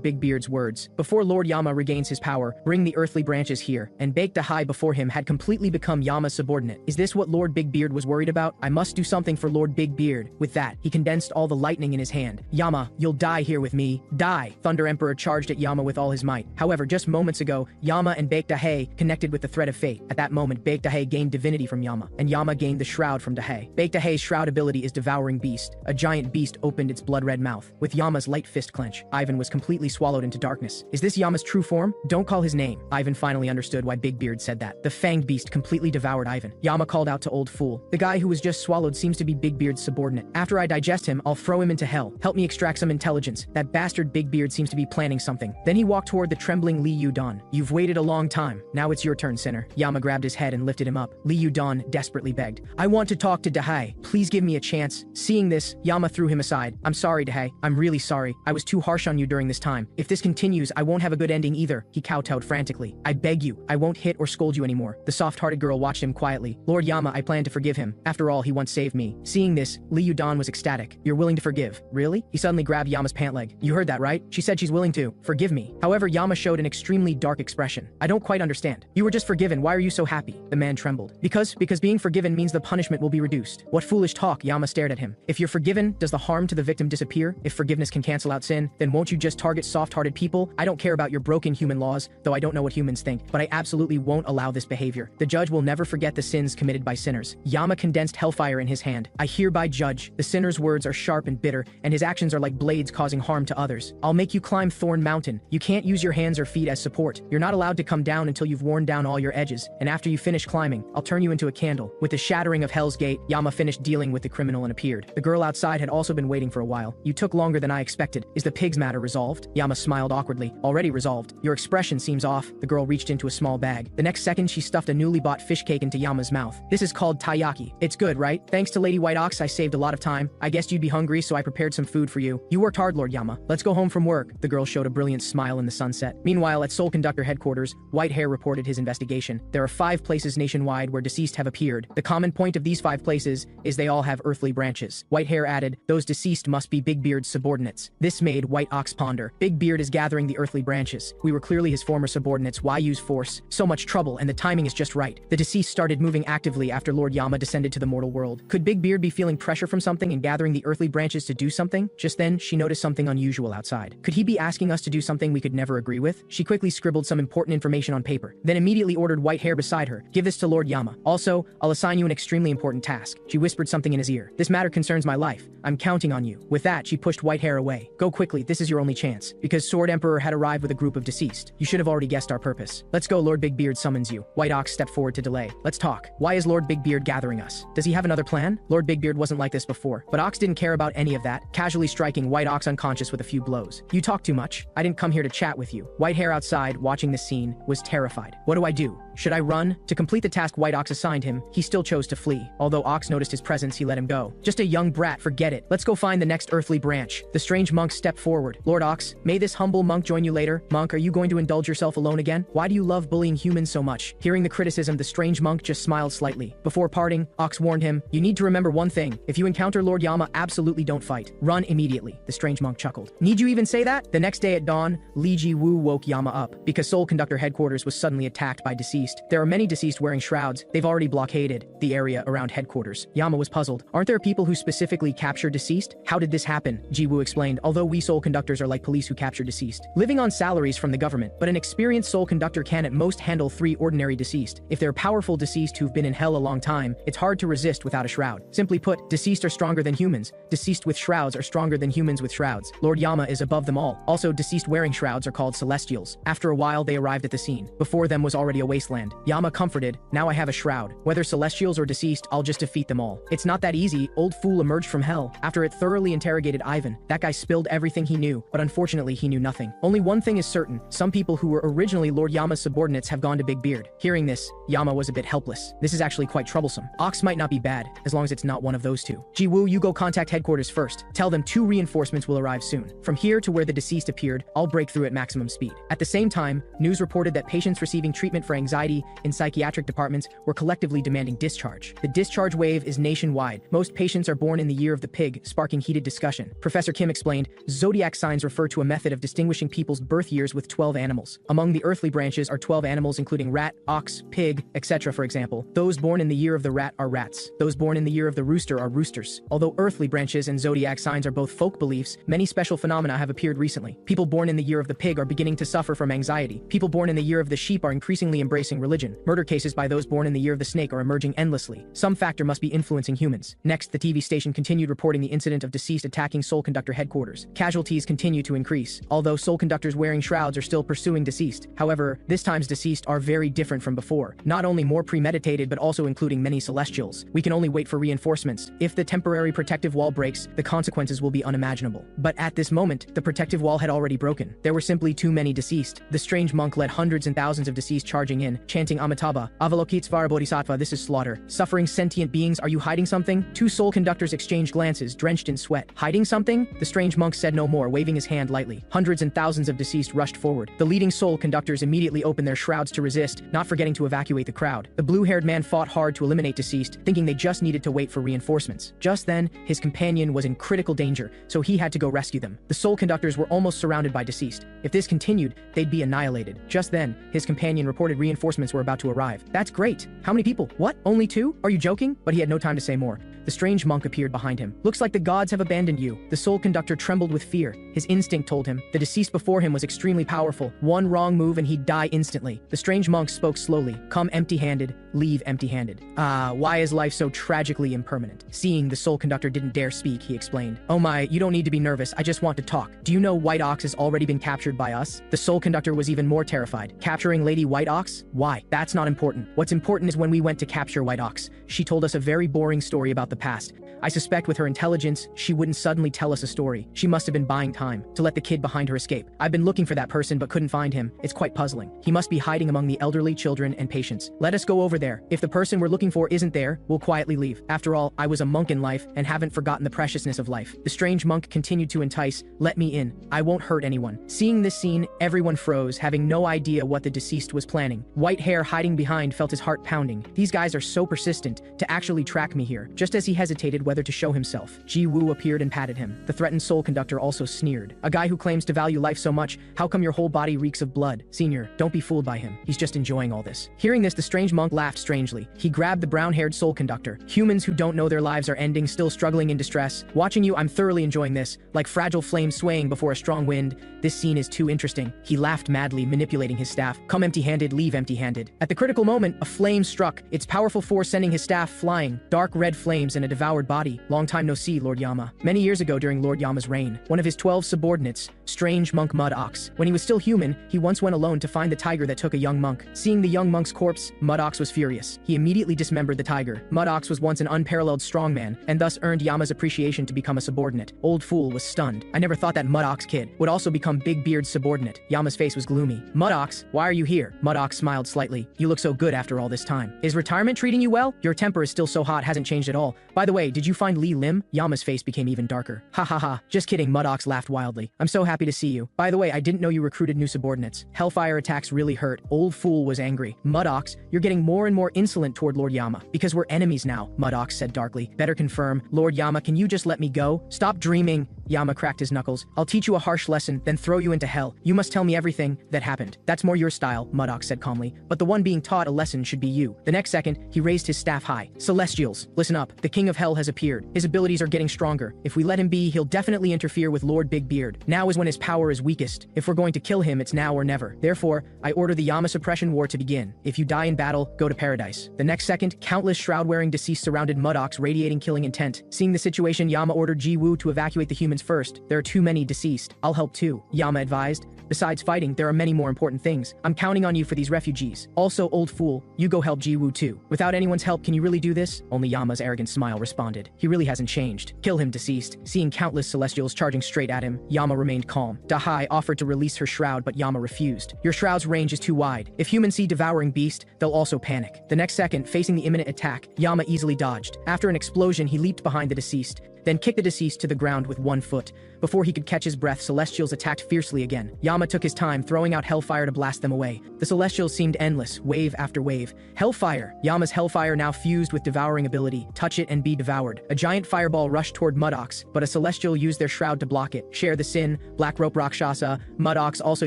Big Beard's words. Before Lord Yama regains his power, bring the earthly branches here. And Baek Dahai before him had completely become Yama's subordinate. Is this what Lord Big Beard was worried about? I must do something for Lord Big Beard. With that, he condensed all the lightning in his hand. Yama, you'll die here with me. Die! Thunder Emperor charged at Yama with all his might. However, just moments ago, Yama and Baek Dahai connected with the thread of fate. At that moment, Baek Dahai gained divinity from Yama, and Yama gained the shroud from Dahai. Baek Dahai's shroud ability is Devouring Beast. A giant beast opened its blood-red mouth. With Yama's light fist clench, Ivan was completely swallowed into darkness. Is this Yama's true form? Don't call his name. Ivan finally understood why Big Beard said that. The fanged beast completely devoured Ivan. Yama called out to Old Fool. The guy who was just swallowed seems to be Big Beard's subordinate. After I digest him, I'll throw him into hell. Help me extract some intelligence. That bastard Big Beard seems to be planning something. Then he walked toward the trembling Li Zhiyou. You've waited a long time. Now it's your turn, sinner. Yama grabbed his head and lifted him up. Li Zhiyou desperately begged. I want to talk to Dahai. Please give me a chance. Seeing this, Yama threw him aside. I'm sorry, Dahai. I'm really sorry. I was too harsh on you during this time. If this continues, I won't have a good ending either. He kowtowed frantically. I beg you. I won't hit or scold you anymore. The soft-hearted girl watched him quietly. Lord Yama, I plan to forgive him. After all, he once saved me. Seeing this, Li Zhiyou was ecstatic. You're willing to forgive? Really? He suddenly grabbed Yama's pant leg. You heard that, right? She said she's willing to forgive me. However, Yama showed an extremely dark expression. I don't quite understand. You were just forgiven. Why are you so happy? The man trembled. Because being forgiven means the punishment will be reduced. What foolish talk, Yama stared at him. If you're forgiven, does the harm to the victim disappear? If forgiveness can cancel out sin, then won't you just target soft-hearted people? I don't care about your broken human laws, though I don't know what humans think, but I absolutely won't allow this behavior. The judge will never forget the sins committed by sinners. Yama condensed hellfire in his hand. I hereby judge. The sinner's words are sharp and bitter, and his actions are like blades causing harm to others. I'll make you climb Thorn Mountain. You can't use your hands or feet as support. You're not allowed to come down until you've worn down all your edges, and after you finish climbing, I'll turn you into a candle. With the shattering of Hell's Gate, Yama finished dealing with the criminal and appeared. The girl outside had also been waiting for a while. You took longer than I expected. Is the pig's matter resolved? Yama smiled awkwardly. Already resolved. Your expression seems off. The girl reached into a small bag. The next second, she stuffed a newly bought fish cake into Yama's mouth. This is called taiyaki. It's good, right? Thanks to Lady White Ox, I saved a lot of time. I guessed you'd be hungry, so I prepared some food for you. You worked hard, Lord Yama. Let's go home from work. The girl showed a brilliant smile in the sunset. Meanwhile, at Soul Conductor headquarters, Whitehair reported his investigation. There are 5 places nationwide where deceased have appeared. The common point of these 5 places is they all have earthly branches. Whitehair added, those deceased must be Big Beard's subordinates. This made White Ox ponder. Big Beard is gathering the earthly branches. We were clearly his former subordinates. Why use force? So much trouble, and the timing is just right. The deceased started moving actively after Lord Yama descended to the mortal world. Could Big Beard be feeling pressure from something and gathering the earthly branches to do something? Just then, she noticed something unusual outside. Could he be asking us to do something we could never agree with? She quickly scribbled some important information on paper, then immediately ordered Whitehair beside her. Give this to Lord Yama. Also, I'll assign you an extremely important task. She whispered something in his ear. This matter concerns my life. I'm counting on you. With that, she pushed Whitehair away. Go quickly, this is your only chance. Because Sword Emperor had arrived with a group of deceased. You should have already guessed our purpose. Let's go, Lord Big Beard summons you. White Ox stepped forward to delay. Let's talk. Why is Lord Big Beard gathering us? Does he have another plan? Lord Big Beard wasn't like this before. before. But Ox didn't care about any of that, casually striking White Ox unconscious with a few blows. You talk too much. I didn't come here to chat with you. White Hair outside, watching the scene, was terrified. What do I do? Should I run? To complete the task White Ox assigned him, he still chose to flee. Although Ox noticed his presence, he let him go. Just a young brat, forget it. Let's go find the next earthly branch. The strange monk stepped forward. Lord Ox, may this humble monk join you later. Monk, are you going to indulge yourself alone again? Why do you love bullying humans so much? Hearing the criticism, the strange monk just smiled slightly. Before parting, Ox warned him, you need to remember one thing. If you encounter Lord Yama, absolutely don't fight. Run immediately. The strange monk chuckled. Need you even say that? The next day at dawn, Li Zhiyou woke Yama up because Soul Conductor headquarters was suddenly attacked by deceased. There are many deceased wearing shrouds. They've already blockaded the area around headquarters. Yama was puzzled. Aren't there people who specifically capture deceased? How did this happen? Zhiyou explained, although we Soul Conductors are like police who capture deceased, living on salaries from the government, but an experienced Soul Conductor can at most handle 3 ordinary deceased. If they're powerful deceased who've been in hell a long time, it's hard to resist without a shroud. Simply put, deceased are stronger than humans. Deceased with shrouds are stronger than humans with shrouds. Lord Yama is above them all. Also, deceased wearing shrouds are called celestials. After a while, they arrived at the scene. Before them was already a wasteland. Yama comforted, now I have a shroud. Whether celestials or deceased, I'll just defeat them all. It's not that easy. Old fool emerged from hell. After it thoroughly interrogated Ivan, that guy spilled everything he knew, but unfortunately he knew nothing. Only one thing is certain. Some people who were originally Lord Yama's subordinates have gone to Big Beard. Hearing this, Yama was a bit helpless. This is actually quite troublesome. Ox might not be bad, as long as it's not one of those two. Zhiyou, you go contact headquarters first. Tell them 2 reinforcements will arrive soon. From here to where the deceased appeared, I'll break through at maximum speed. At the same time, news reported that patients receiving treatment for anxiety in psychiatric departments were collectively demanding discharge. The discharge wave is nationwide. Most patients are born in the year of the pig, sparking heated discussion. Professor Kim explained, zodiac signs refer to a method of distinguishing people's birth years with 12 animals. Among the earthly branches are 12 animals including rat, ox, pig, etc. For example, those born in the year of the rat are rats. Those born in the year of the rooster are roosters. Although earthly branches and zodiac signs are both folk beliefs, many special phenomena have appeared recently. People born in the year of the pig are beginning to suffer from anxiety. People born in the year of the sheep are increasingly embracing religion. Murder cases by those born in the year of the snake are emerging endlessly. Some factor must be influencing humans. Next, the TV station continued reporting the incident of deceased attacking Soul Conductor headquarters. Casualties continue to increase, although Soul Conductors wearing shrouds are still pursuing deceased. However, this time's deceased are very different from before. Not only more premeditated, but also including many celestials. We can only wait for reinforcements. If the temporary protective wall breaks, the consequences will be unimaginable. But at this moment, the protective wall had already broken. There were simply too many deceased. The strange monk led hundreds and thousands of deceased charging in, chanting Amitabha, Avalokitesvara Bodhisattva, this is slaughter. Suffering sentient beings, are you hiding something? 2 Soul Conductors exchanged glances, drenched in sweat. Hiding something? The strange monk said no more, waving his hand lightly. Hundreds and thousands of deceased rushed forward. The leading Soul Conductors immediately opened their shrouds to resist, not forgetting to evacuate the crowd. The blue-haired man fought hard to eliminate deceased, thinking they just needed to wait for reinforcements. Just then, his companion was in critical danger, so he had to go rescue them. The Soul Conductors were almost surrounded by deceased. If this continued, they'd be annihilated. Just then, his companion reported reinforcements were about to arrive. That's great. How many people? What? Only 2? Are you joking? But he had no time to say more. The strange monk appeared behind him. Looks like the gods have abandoned you. The Soul Conductor trembled with fear. His instinct told him the deceased before him was extremely powerful. One wrong move and he'd die instantly. The strange monk spoke slowly. Come empty-handed, leave empty-handed. Why is life so tragically impermanent? Seeing the Soul Conductor didn't dare speak, he explained. Oh my, you don't need to be nervous. I just want to talk. Do you know White Ox has already been captured by us? The Soul Conductor was even more terrified. Capturing Lady White Ox? Why? That's not important. What's important is when we went to capture White Ox. She told us a very boring story about the past. I suspect with her intelligence, she wouldn't suddenly tell us a story. She must have been buying time to let the kid behind her escape. I've been looking for that person but couldn't find him. It's quite puzzling. He must be hiding among the elderly, children, and patients. Let us go over there. If the person we're looking for isn't there, we'll quietly leave. After all, I was a monk in life and haven't forgotten the preciousness of life. The strange monk continued to entice. Let me in. I won't hurt anyone. Seeing this scene, everyone froze, having no idea what the deceased was planning. White Hair hiding behind felt his heart pounding. These guys are so persistent to actually track me here. Just as he hesitated whether to show himself, Zhiyou appeared and patted him. The threatened Soul Conductor also sneered. A guy who claims to value life so much, how come your whole body reeks of blood? Senior, don't be fooled by him. He's just enjoying all this. Hearing this, the strange monk laughed strangely. He grabbed the brown-haired Soul Conductor. Humans who don't know their lives are ending, still struggling in distress. Watching you, I'm thoroughly enjoying this. Like fragile flames swaying before a strong wind. This scene is too interesting. He laughed madly, manipulating his staff. Come empty-handed, leave empty-handed. At the critical moment, a flame struck, its powerful force sending his staff flying. Dark red flames and a devoured body. Long time no see, Lord Yama. Many years ago during Lord Yama's reign, one of his 12 subordinates, strange monk Mud Ox. When he was still human, he once went alone to find the tiger that took a young monk. Seeing the young monk's corpse, Mud Ox was furious. He immediately dismembered the tiger. Mud Ox was once an unparalleled strongman, and thus earned Yama's appreciation to become a subordinate. Old Fool was stunned. I never thought that Mudox kid would also become Big Beard's subordinate. Yama's face was gloomy. Mudox, why are you here? Mudox smiled slightly. You look so good after all this time. Is retirement treating you well? Your temper is still so hot, hasn't changed at all. By the way, did you find Li Lim? Yama's face became even darker. Ha ha ha. Just kidding, Mudox laughed wildly. I'm so happy to see you. By the way, I didn't know you recruited new subordinates. Hellfire attacks really hurt. Old Fool was angry. Mudox, you're getting more and more insolent toward Lord Yama. Because we're enemies now, Mudox said darkly. Better confirm. Lord Yama, can you just let me go? Stop dreaming. Yama cracked his knuckles. I'll teach you a harsh lesson, then throw you into hell. You must tell me everything that happened. That's more your style, Mudox said calmly. But the one being taught a lesson should be you. The next second, he raised his staff high. Celestials, listen up. The King of Hell has appeared. His abilities are getting stronger. If we let him be, he'll definitely interfere with Lord Big Beard. Now is when his power is weakest. If we're going to kill him, it's now or never. Therefore, I order the Yama Suppression War to begin. If you die in battle, go to paradise. The next second, countless shroud-wearing deceased surrounded Mudox, radiating killing intent. Seeing the situation, Yama ordered Jiwoo to evacuate the humans first. There are too many deceased. I'll help too, Yama advised. Besides fighting, there are many more important things. I'm counting on you for these refugees. Also, Old Fool, you go help Jiwoo too. Without anyone's help, can you really do this? Only Yama's arrogant smile responded. He really hasn't changed. Kill him, deceased. Seeing countless celestials charging straight at him, Yama remained calm. Dahai offered to release her shroud, but Yama refused. Your shroud's range is too wide. If humans see devouring beast, they'll also panic. The next second, facing the imminent attack, Yama easily dodged. After an explosion, he leaped behind the deceased, then kicked the deceased to the ground with one foot. Before he could catch his breath, Celestials attacked fiercely again. Yama took his time, throwing out Hellfire to blast them away. The Celestials seemed endless, wave after wave. Hellfire! Yama's Hellfire now fused with devouring ability. Touch it and be devoured. A giant fireball rushed toward Mudox, but a Celestial used their shroud to block it. Share the Sin, Black Rope Rakshasa. Mudox also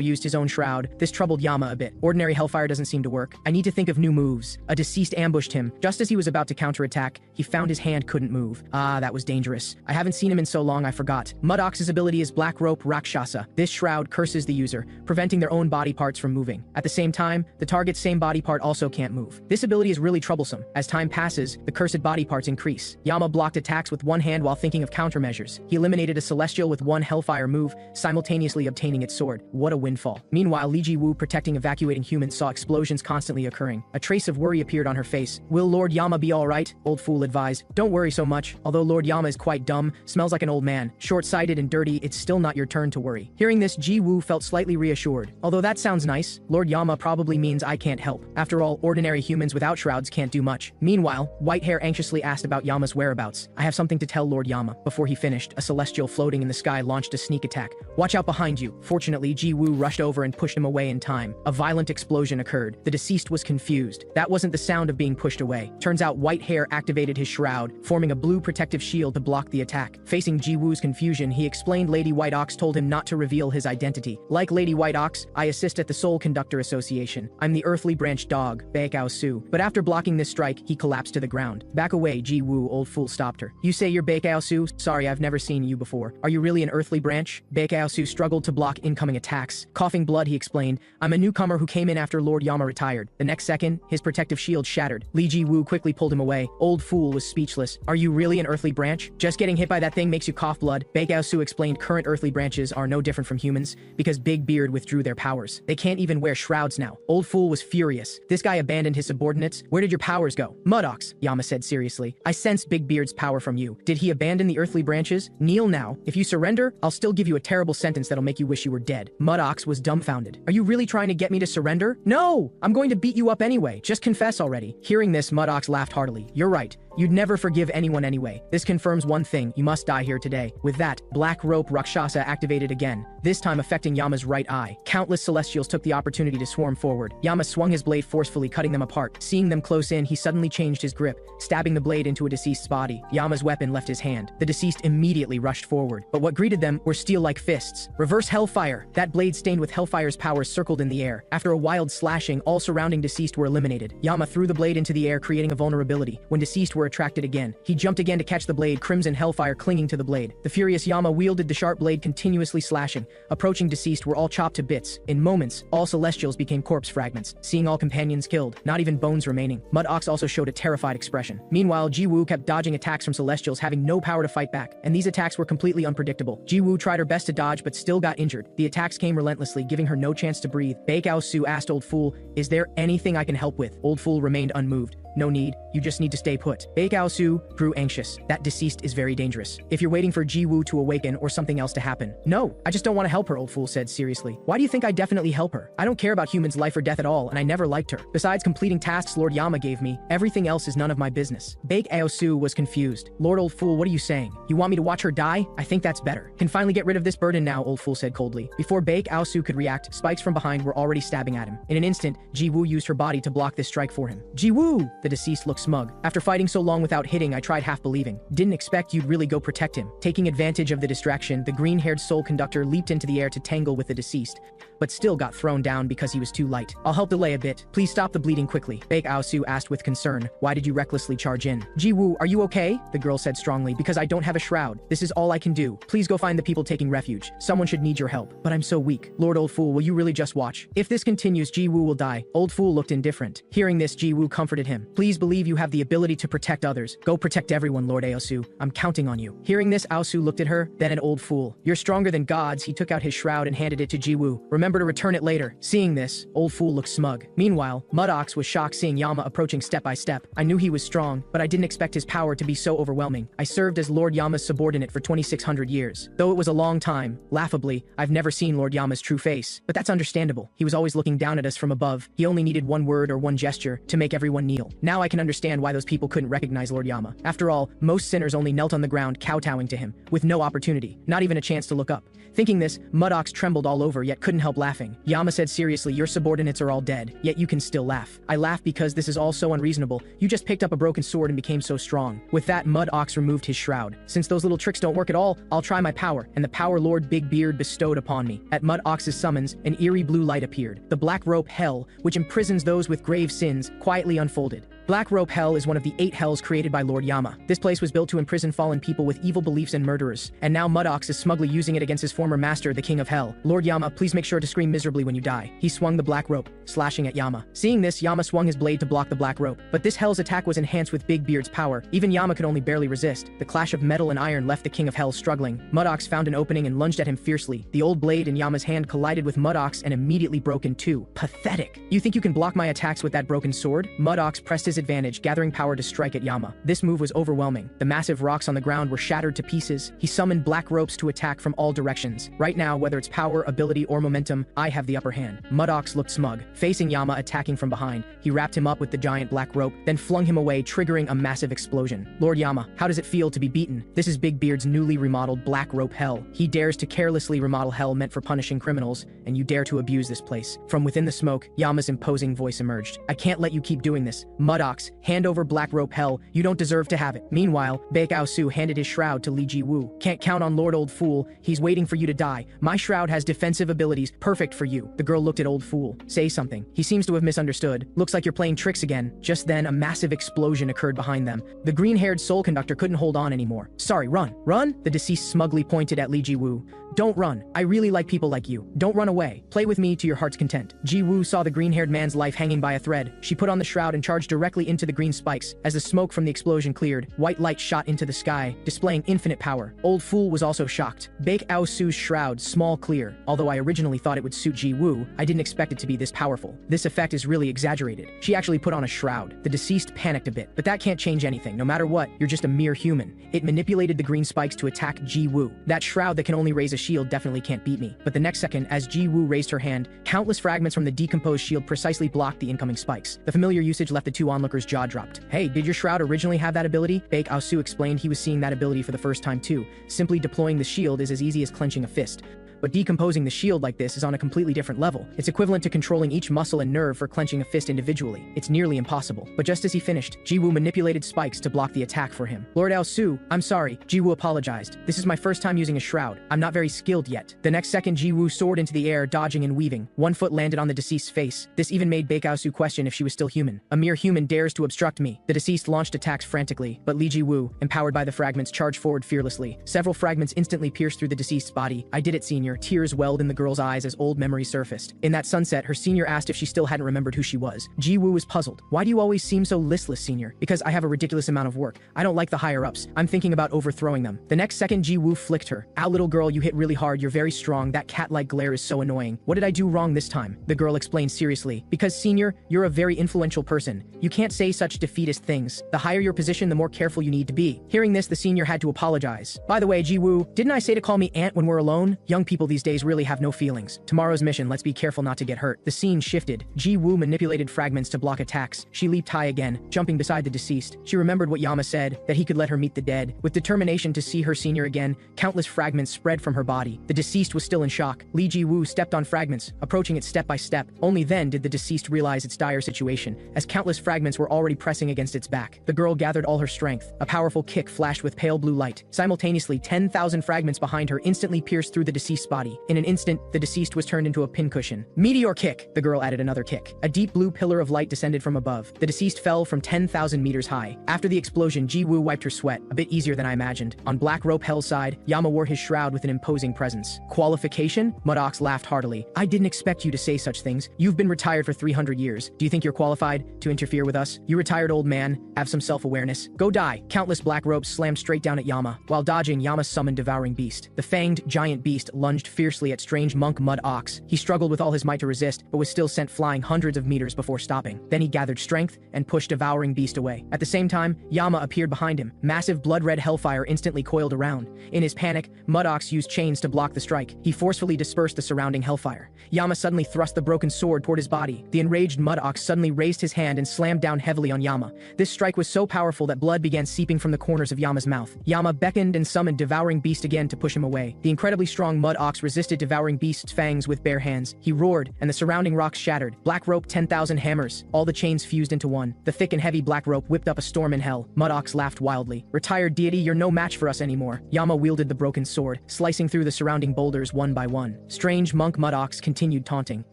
used his own shroud. This troubled Yama a bit. Ordinary Hellfire doesn't seem to work. I need to think of new moves. A deceased ambushed him. Just as he was about to counterattack, he found his hand couldn't move. Ah, that was dangerous. I haven't seen him in so long I forgot. Mudox's ability is Black Rope Rakshasa. This shroud curses the user, preventing their own body parts from moving. At the same time, the target's same body part also can't move. This ability is really troublesome. As time passes, the cursed body parts increase. Yama blocked attacks with one hand while thinking of countermeasures. He eliminated a Celestial with one Hellfire move, simultaneously obtaining its sword. What a windfall. Meanwhile, Li Zhiyou, protecting evacuating humans, saw explosions constantly occurring. A trace of worry appeared on her face. Will Lord Yama be alright? Old Fool advised. Don't worry so much. Although Lord Yama is quite dumb, smells like an old man, short-sighted and dirty, it's still not your turn to worry. Hearing this, Jiwoo felt slightly reassured. Although that sounds nice, Lord Yama probably means I can't help. After all, ordinary humans without shrouds can't do much. Meanwhile, Whitehair anxiously asked about Yama's whereabouts. I have something to tell Lord Yama. Before he finished, a Celestial floating in the sky launched a sneak attack. Watch out behind you. Fortunately, Jiwoo rushed over and pushed him away in time. A violent explosion occurred. The deceased was confused. That wasn't the sound of being pushed away. Turns out Whitehair activated his shroud, forming a blue protective shield to block the attack. Facing Jiwoo's confusion, he explained Lady White Ox told him not to reveal his identity. Like Lady White Ox, I assist at the Soul Conductor Association. I'm the earthly branch dog, Baekao Su. But after blocking this strike, he collapsed to the ground. Back away, Jiwoo, Old Fool stopped her. You say you're Baekao Su? Sorry, I've never seen you before. Are you really an earthly branch? Baekao Su struggled to block incoming attacks. Coughing blood, he explained, I'm a newcomer who came in after Lord Yama retired. The next second, his protective shield shattered. Li Zhiyou quickly pulled him away. Old Fool was speechless. Are you really an earthly branch? Just getting hit by that thing makes you cough blood. Baekao Su explained current earthly branches are no different from humans because Big Beard withdrew their powers. They can't even wear shrouds now. Old Fool was furious. This guy abandoned his subordinates. Where did your powers go? Mudox, Yama said seriously. I sense Big Beard's power from you. Did he abandon the earthly branches? Kneel now. If you surrender, I'll still give you a terrible sentence that'll make you wish you were dead. Mudox was dumbfounded. Are you really trying to get me to surrender? No! I'm going to beat you up anyway. Just confess already. Hearing this, Mudox laughed heartily. You're right. You'd never forgive anyone anyway. This confirms one thing, you must die here today. With that, Black Rope Rakshasa activated again, this time affecting Yama's right eye. Countless Celestials took the opportunity to swarm forward. Yama swung his blade forcefully, cutting them apart. Seeing them close in, he suddenly changed his grip, stabbing the blade into a deceased's body. Yama's weapon left his hand. The deceased immediately rushed forward, but what greeted them were steel-like fists. Reverse Hellfire! That blade stained with Hellfire's powers circled in the air. After a wild slashing, all surrounding deceased were eliminated. Yama threw the blade into the air, creating a vulnerability. When deceased were attracted again, he jumped again to catch the blade, crimson Hellfire clinging to the blade. The furious Yama wielded the sharp blade, continuously slashing. Approaching deceased were all chopped to bits. In moments, all Celestials became corpse fragments. Seeing all companions killed, not even bones remaining, Mudox also showed a terrified expression. Meanwhile, Jiwoo kept dodging attacks from Celestials, having no power to fight back, and these attacks were completely unpredictable. Jiwoo tried her best to dodge, but still got injured. The attacks came relentlessly, giving her no chance to breathe. Baekao Su asked Old Fool, is there anything I can help with? Old Fool remained unmoved. No need, you just need to stay put. Bei Gaosu grew anxious. That deceased is very dangerous. If you're waiting for Jiwoo to awaken or something else to happen. No, I just don't want to help her, old fool said seriously. Why do you think I definitely help her? I don't care about humans' life or death at all, and I never liked her. Besides completing tasks Lord Yama gave me, everything else is none of my business. Bei Gaosu was confused. Lord, old fool, what are you saying? You want me to watch her die? I think that's better. Can finally get rid of this burden now, old fool said coldly. Before Bei Gaosu could react, spikes from behind were already stabbing at him. In an instant, Jiwoo used her body to block this strike for him. Jiwoo! The deceased looked smug. After fighting so long without hitting, I tried half believing. Didn't expect you'd really go protect him. Taking advantage of the distraction, the green-haired soul conductor leaped into the air to tangle with the deceased, but still got thrown down because he was too light. I'll help delay a bit. Please stop the bleeding quickly. Bei Gaosu asked with concern. Why did you recklessly charge in? Jiwoo, are you okay? The girl said strongly. Because I don't have a shroud. This is all I can do. Please go find the people taking refuge. Someone should need your help. But I'm so weak. Lord, old fool, will you really just watch? If this continues, Jiwoo will die. Old fool looked indifferent. Hearing this, Jiwoo comforted him. Please believe you have the ability to protect others. Go protect everyone, Lord Aosu. I'm counting on you. Hearing this, Aosu looked at her, then an old fool. You're stronger than gods. He took out his shroud and handed it to Jiwoo. Remember to return it later. Seeing this, old fool looked smug. Meanwhile, Mudox was shocked seeing Yama approaching step by step. I knew he was strong, but I didn't expect his power to be so overwhelming. I served as Lord Yama's subordinate for 2600 years. Though it was a long time, laughably, I've never seen Lord Yama's true face. But that's understandable. He was always looking down at us from above. He only needed one word or one gesture to make everyone kneel. Now I can understand why those people couldn't recognize Lord Yama. After all, most sinners only knelt on the ground kowtowing to him, with no opportunity, not even a chance to look up. Thinking this, Mudox trembled all over yet couldn't help laughing. Yama said seriously, your subordinates are all dead, yet you can still laugh. I laugh because this is all so unreasonable. You just picked up a broken sword and became so strong. With that, Mudox removed his shroud. Since those little tricks don't work at all, I'll try my power, and the power Lord Big Beard bestowed upon me. At Mudox's summons, an eerie blue light appeared. The black rope hell, which imprisons those with grave sins, quietly unfolded. Black Rope Hell is one of the 8 hells created by Lord Yama. This place was built to imprison fallen people with evil beliefs and murderers, and now Mudox is smugly using it against his former master, the King of Hell. Lord Yama, please make sure to scream miserably when you die. He swung the black rope, slashing at Yama. Seeing this, Yama swung his blade to block the black rope, but this hell's attack was enhanced with Big Beard's power. Even Yama could only barely resist. The clash of metal and iron left the King of Hell struggling. Mudox found an opening and lunged at him fiercely. The old blade in Yama's hand collided with Mudox and immediately broke in two. Pathetic. You think you can block my attacks with that broken sword? Mudox pressed his advantage, gathering power to strike at Yama. This move was overwhelming. The massive rocks on the ground were shattered to pieces. He summoned black ropes to attack from all directions. Right now, whether it's power, ability, or momentum, I have the upper hand. Mudox looked smug. Facing Yama attacking from behind, he wrapped him up with the giant black rope, then flung him away, triggering a massive explosion. Lord Yama, how does it feel to be beaten? This is Big Beard's newly remodeled black rope hell. He dares to carelessly remodel hell meant for punishing criminals, and you dare to abuse this place. From within the smoke, Yama's imposing voice emerged. I can't let you keep doing this. Mudox, hand over black rope hell. You don't deserve to have it. Meanwhile, Bei Gaosu handed his shroud to Li Zhiyou. Can't count on Lord Old Fool. He's waiting for you to die. My shroud has defensive abilities, perfect for you. The girl looked at Old Fool. Say something. He seems to have misunderstood. Looks like you're playing tricks again. Just then, a massive explosion occurred behind them. The green-haired soul conductor couldn't hold on anymore. Sorry, run. Run? The deceased smugly pointed at Li Zhiyou. Don't run. I really like people like you. Don't run away. Play with me to your heart's content. Jiwoo saw the green-haired man's life hanging by a thread. She put on the shroud and charged directly into the green spikes. As the smoke from the explosion cleared, white light shot into the sky, displaying infinite power. Old Fool was also shocked. Bei Gaosu's shroud, small, clear. Although I originally thought it would suit Jiwoo, I didn't expect it to be this powerful. This effect is really exaggerated. She actually put on a shroud. The deceased panicked a bit, but that can't change anything. No matter what, you're just a mere human. It manipulated the green spikes to attack Jiwoo. That shroud that can only raise a shield definitely can't beat me. But the next second, as Jiwoo raised her hand, countless fragments from the decomposed shield precisely blocked the incoming spikes. The familiar usage left the two onlookers' jaw dropped. Hey, did your shroud originally have that ability? Bei Gaosu explained he was seeing that ability for the first time too. Simply deploying the shield is as easy as clenching a fist. But decomposing the shield like this is on a completely different level. It's equivalent to controlling each muscle and nerve for clenching a fist individually. It's nearly impossible. But just as he finished, Jiwoo manipulated spikes to block the attack for him. Lord Aosu, I'm sorry. Jiwoo apologized. This is my first time using a shroud. I'm not very skilled yet. The next second, Jiwoo soared into the air, dodging and weaving. One foot landed on the deceased's face. This even made Bei Gaosu question if she was still human. A mere human dares to obstruct me. The deceased launched attacks frantically, but Li Zhiyou, empowered by the fragments, charged forward fearlessly. Several fragments instantly pierced through the deceased's body. I did it, senior. senior, tears welled in the girl's eyes as old memories surfaced. In that sunset, her senior asked if she still hadn't remembered who she was. Ji-woo was puzzled. Why do you always seem so listless, senior? Because I have a ridiculous amount of work. I don't like the higher-ups. I'm thinking about overthrowing them. The next second, Ji-woo flicked her. Ow, little girl, you hit really hard. You're very strong. That cat-like glare is so annoying. What did I do wrong this time? The girl explained seriously. Because, senior, you're a very influential person. You can't say such defeatist things. The higher your position, the more careful you need to be. Hearing this, the senior had to apologize. By the way, Ji-woo, didn't I say to call me Aunt when we're alone? Young people these days really have no feelings. Tomorrow's mission, let's be careful not to get hurt. The scene shifted. Ji-woo manipulated fragments to block attacks. She leaped high again, jumping beside the deceased. She remembered what Yama said, that he could let her meet the dead. With determination to see her senior again, countless fragments spread from her body. The deceased was still in shock. Li Zhiyou stepped on fragments, approaching it step by step. Only then did the deceased realize its dire situation, as countless fragments were already pressing against its back. The girl gathered all her strength. A powerful kick flashed with pale blue light. Simultaneously, 10,000 fragments behind her instantly pierced through the deceased's body. In an instant, the deceased was turned into a pincushion. Meteor kick! The girl added another kick. A deep blue pillar of light descended from above. The deceased fell from 10,000 meters high. After the explosion, Ji-woo wiped her sweat, a bit easier than I imagined. On Black Rope Hell's side, Yama wore his shroud with an imposing presence. Qualification? Mudox laughed heartily. I didn't expect you to say such things. You've been retired for 300 years. Do you think you're qualified to interfere with us? You retired old man. Have some self-awareness. Go die. Countless black ropes slammed straight down at Yama. While dodging, Yama summoned Devouring Beast. The fanged, giant beast lunged fiercely at strange monk Mud Ox. He struggled with all his might to resist, but was still sent flying hundreds of meters before stopping. Then he gathered strength and pushed Devouring Beast away. At the same time, Yama appeared behind him. Massive blood-red hellfire instantly coiled around. In his panic, Mud Ox used chains to block the strike. He forcefully dispersed the surrounding hellfire. Yama suddenly thrust the broken sword toward his body. The enraged Mud Ox suddenly raised his hand and slammed down heavily on Yama. This strike was so powerful that blood began seeping from the corners of Yama's mouth. Yama beckoned and summoned Devouring Beast again to push him away. The incredibly strong Mud Ox resisted Devouring Beast's fangs with bare hands. He roared, and the surrounding rocks shattered. Black rope 10,000 hammers. All the chains fused into one. The thick and heavy black rope whipped up a storm in hell. Mud Ox laughed wildly. Retired deity, you're no match for us anymore. Yama wielded the broken sword, slicing through the surrounding boulders one by one. Strange monk Mud Ox continued taunting.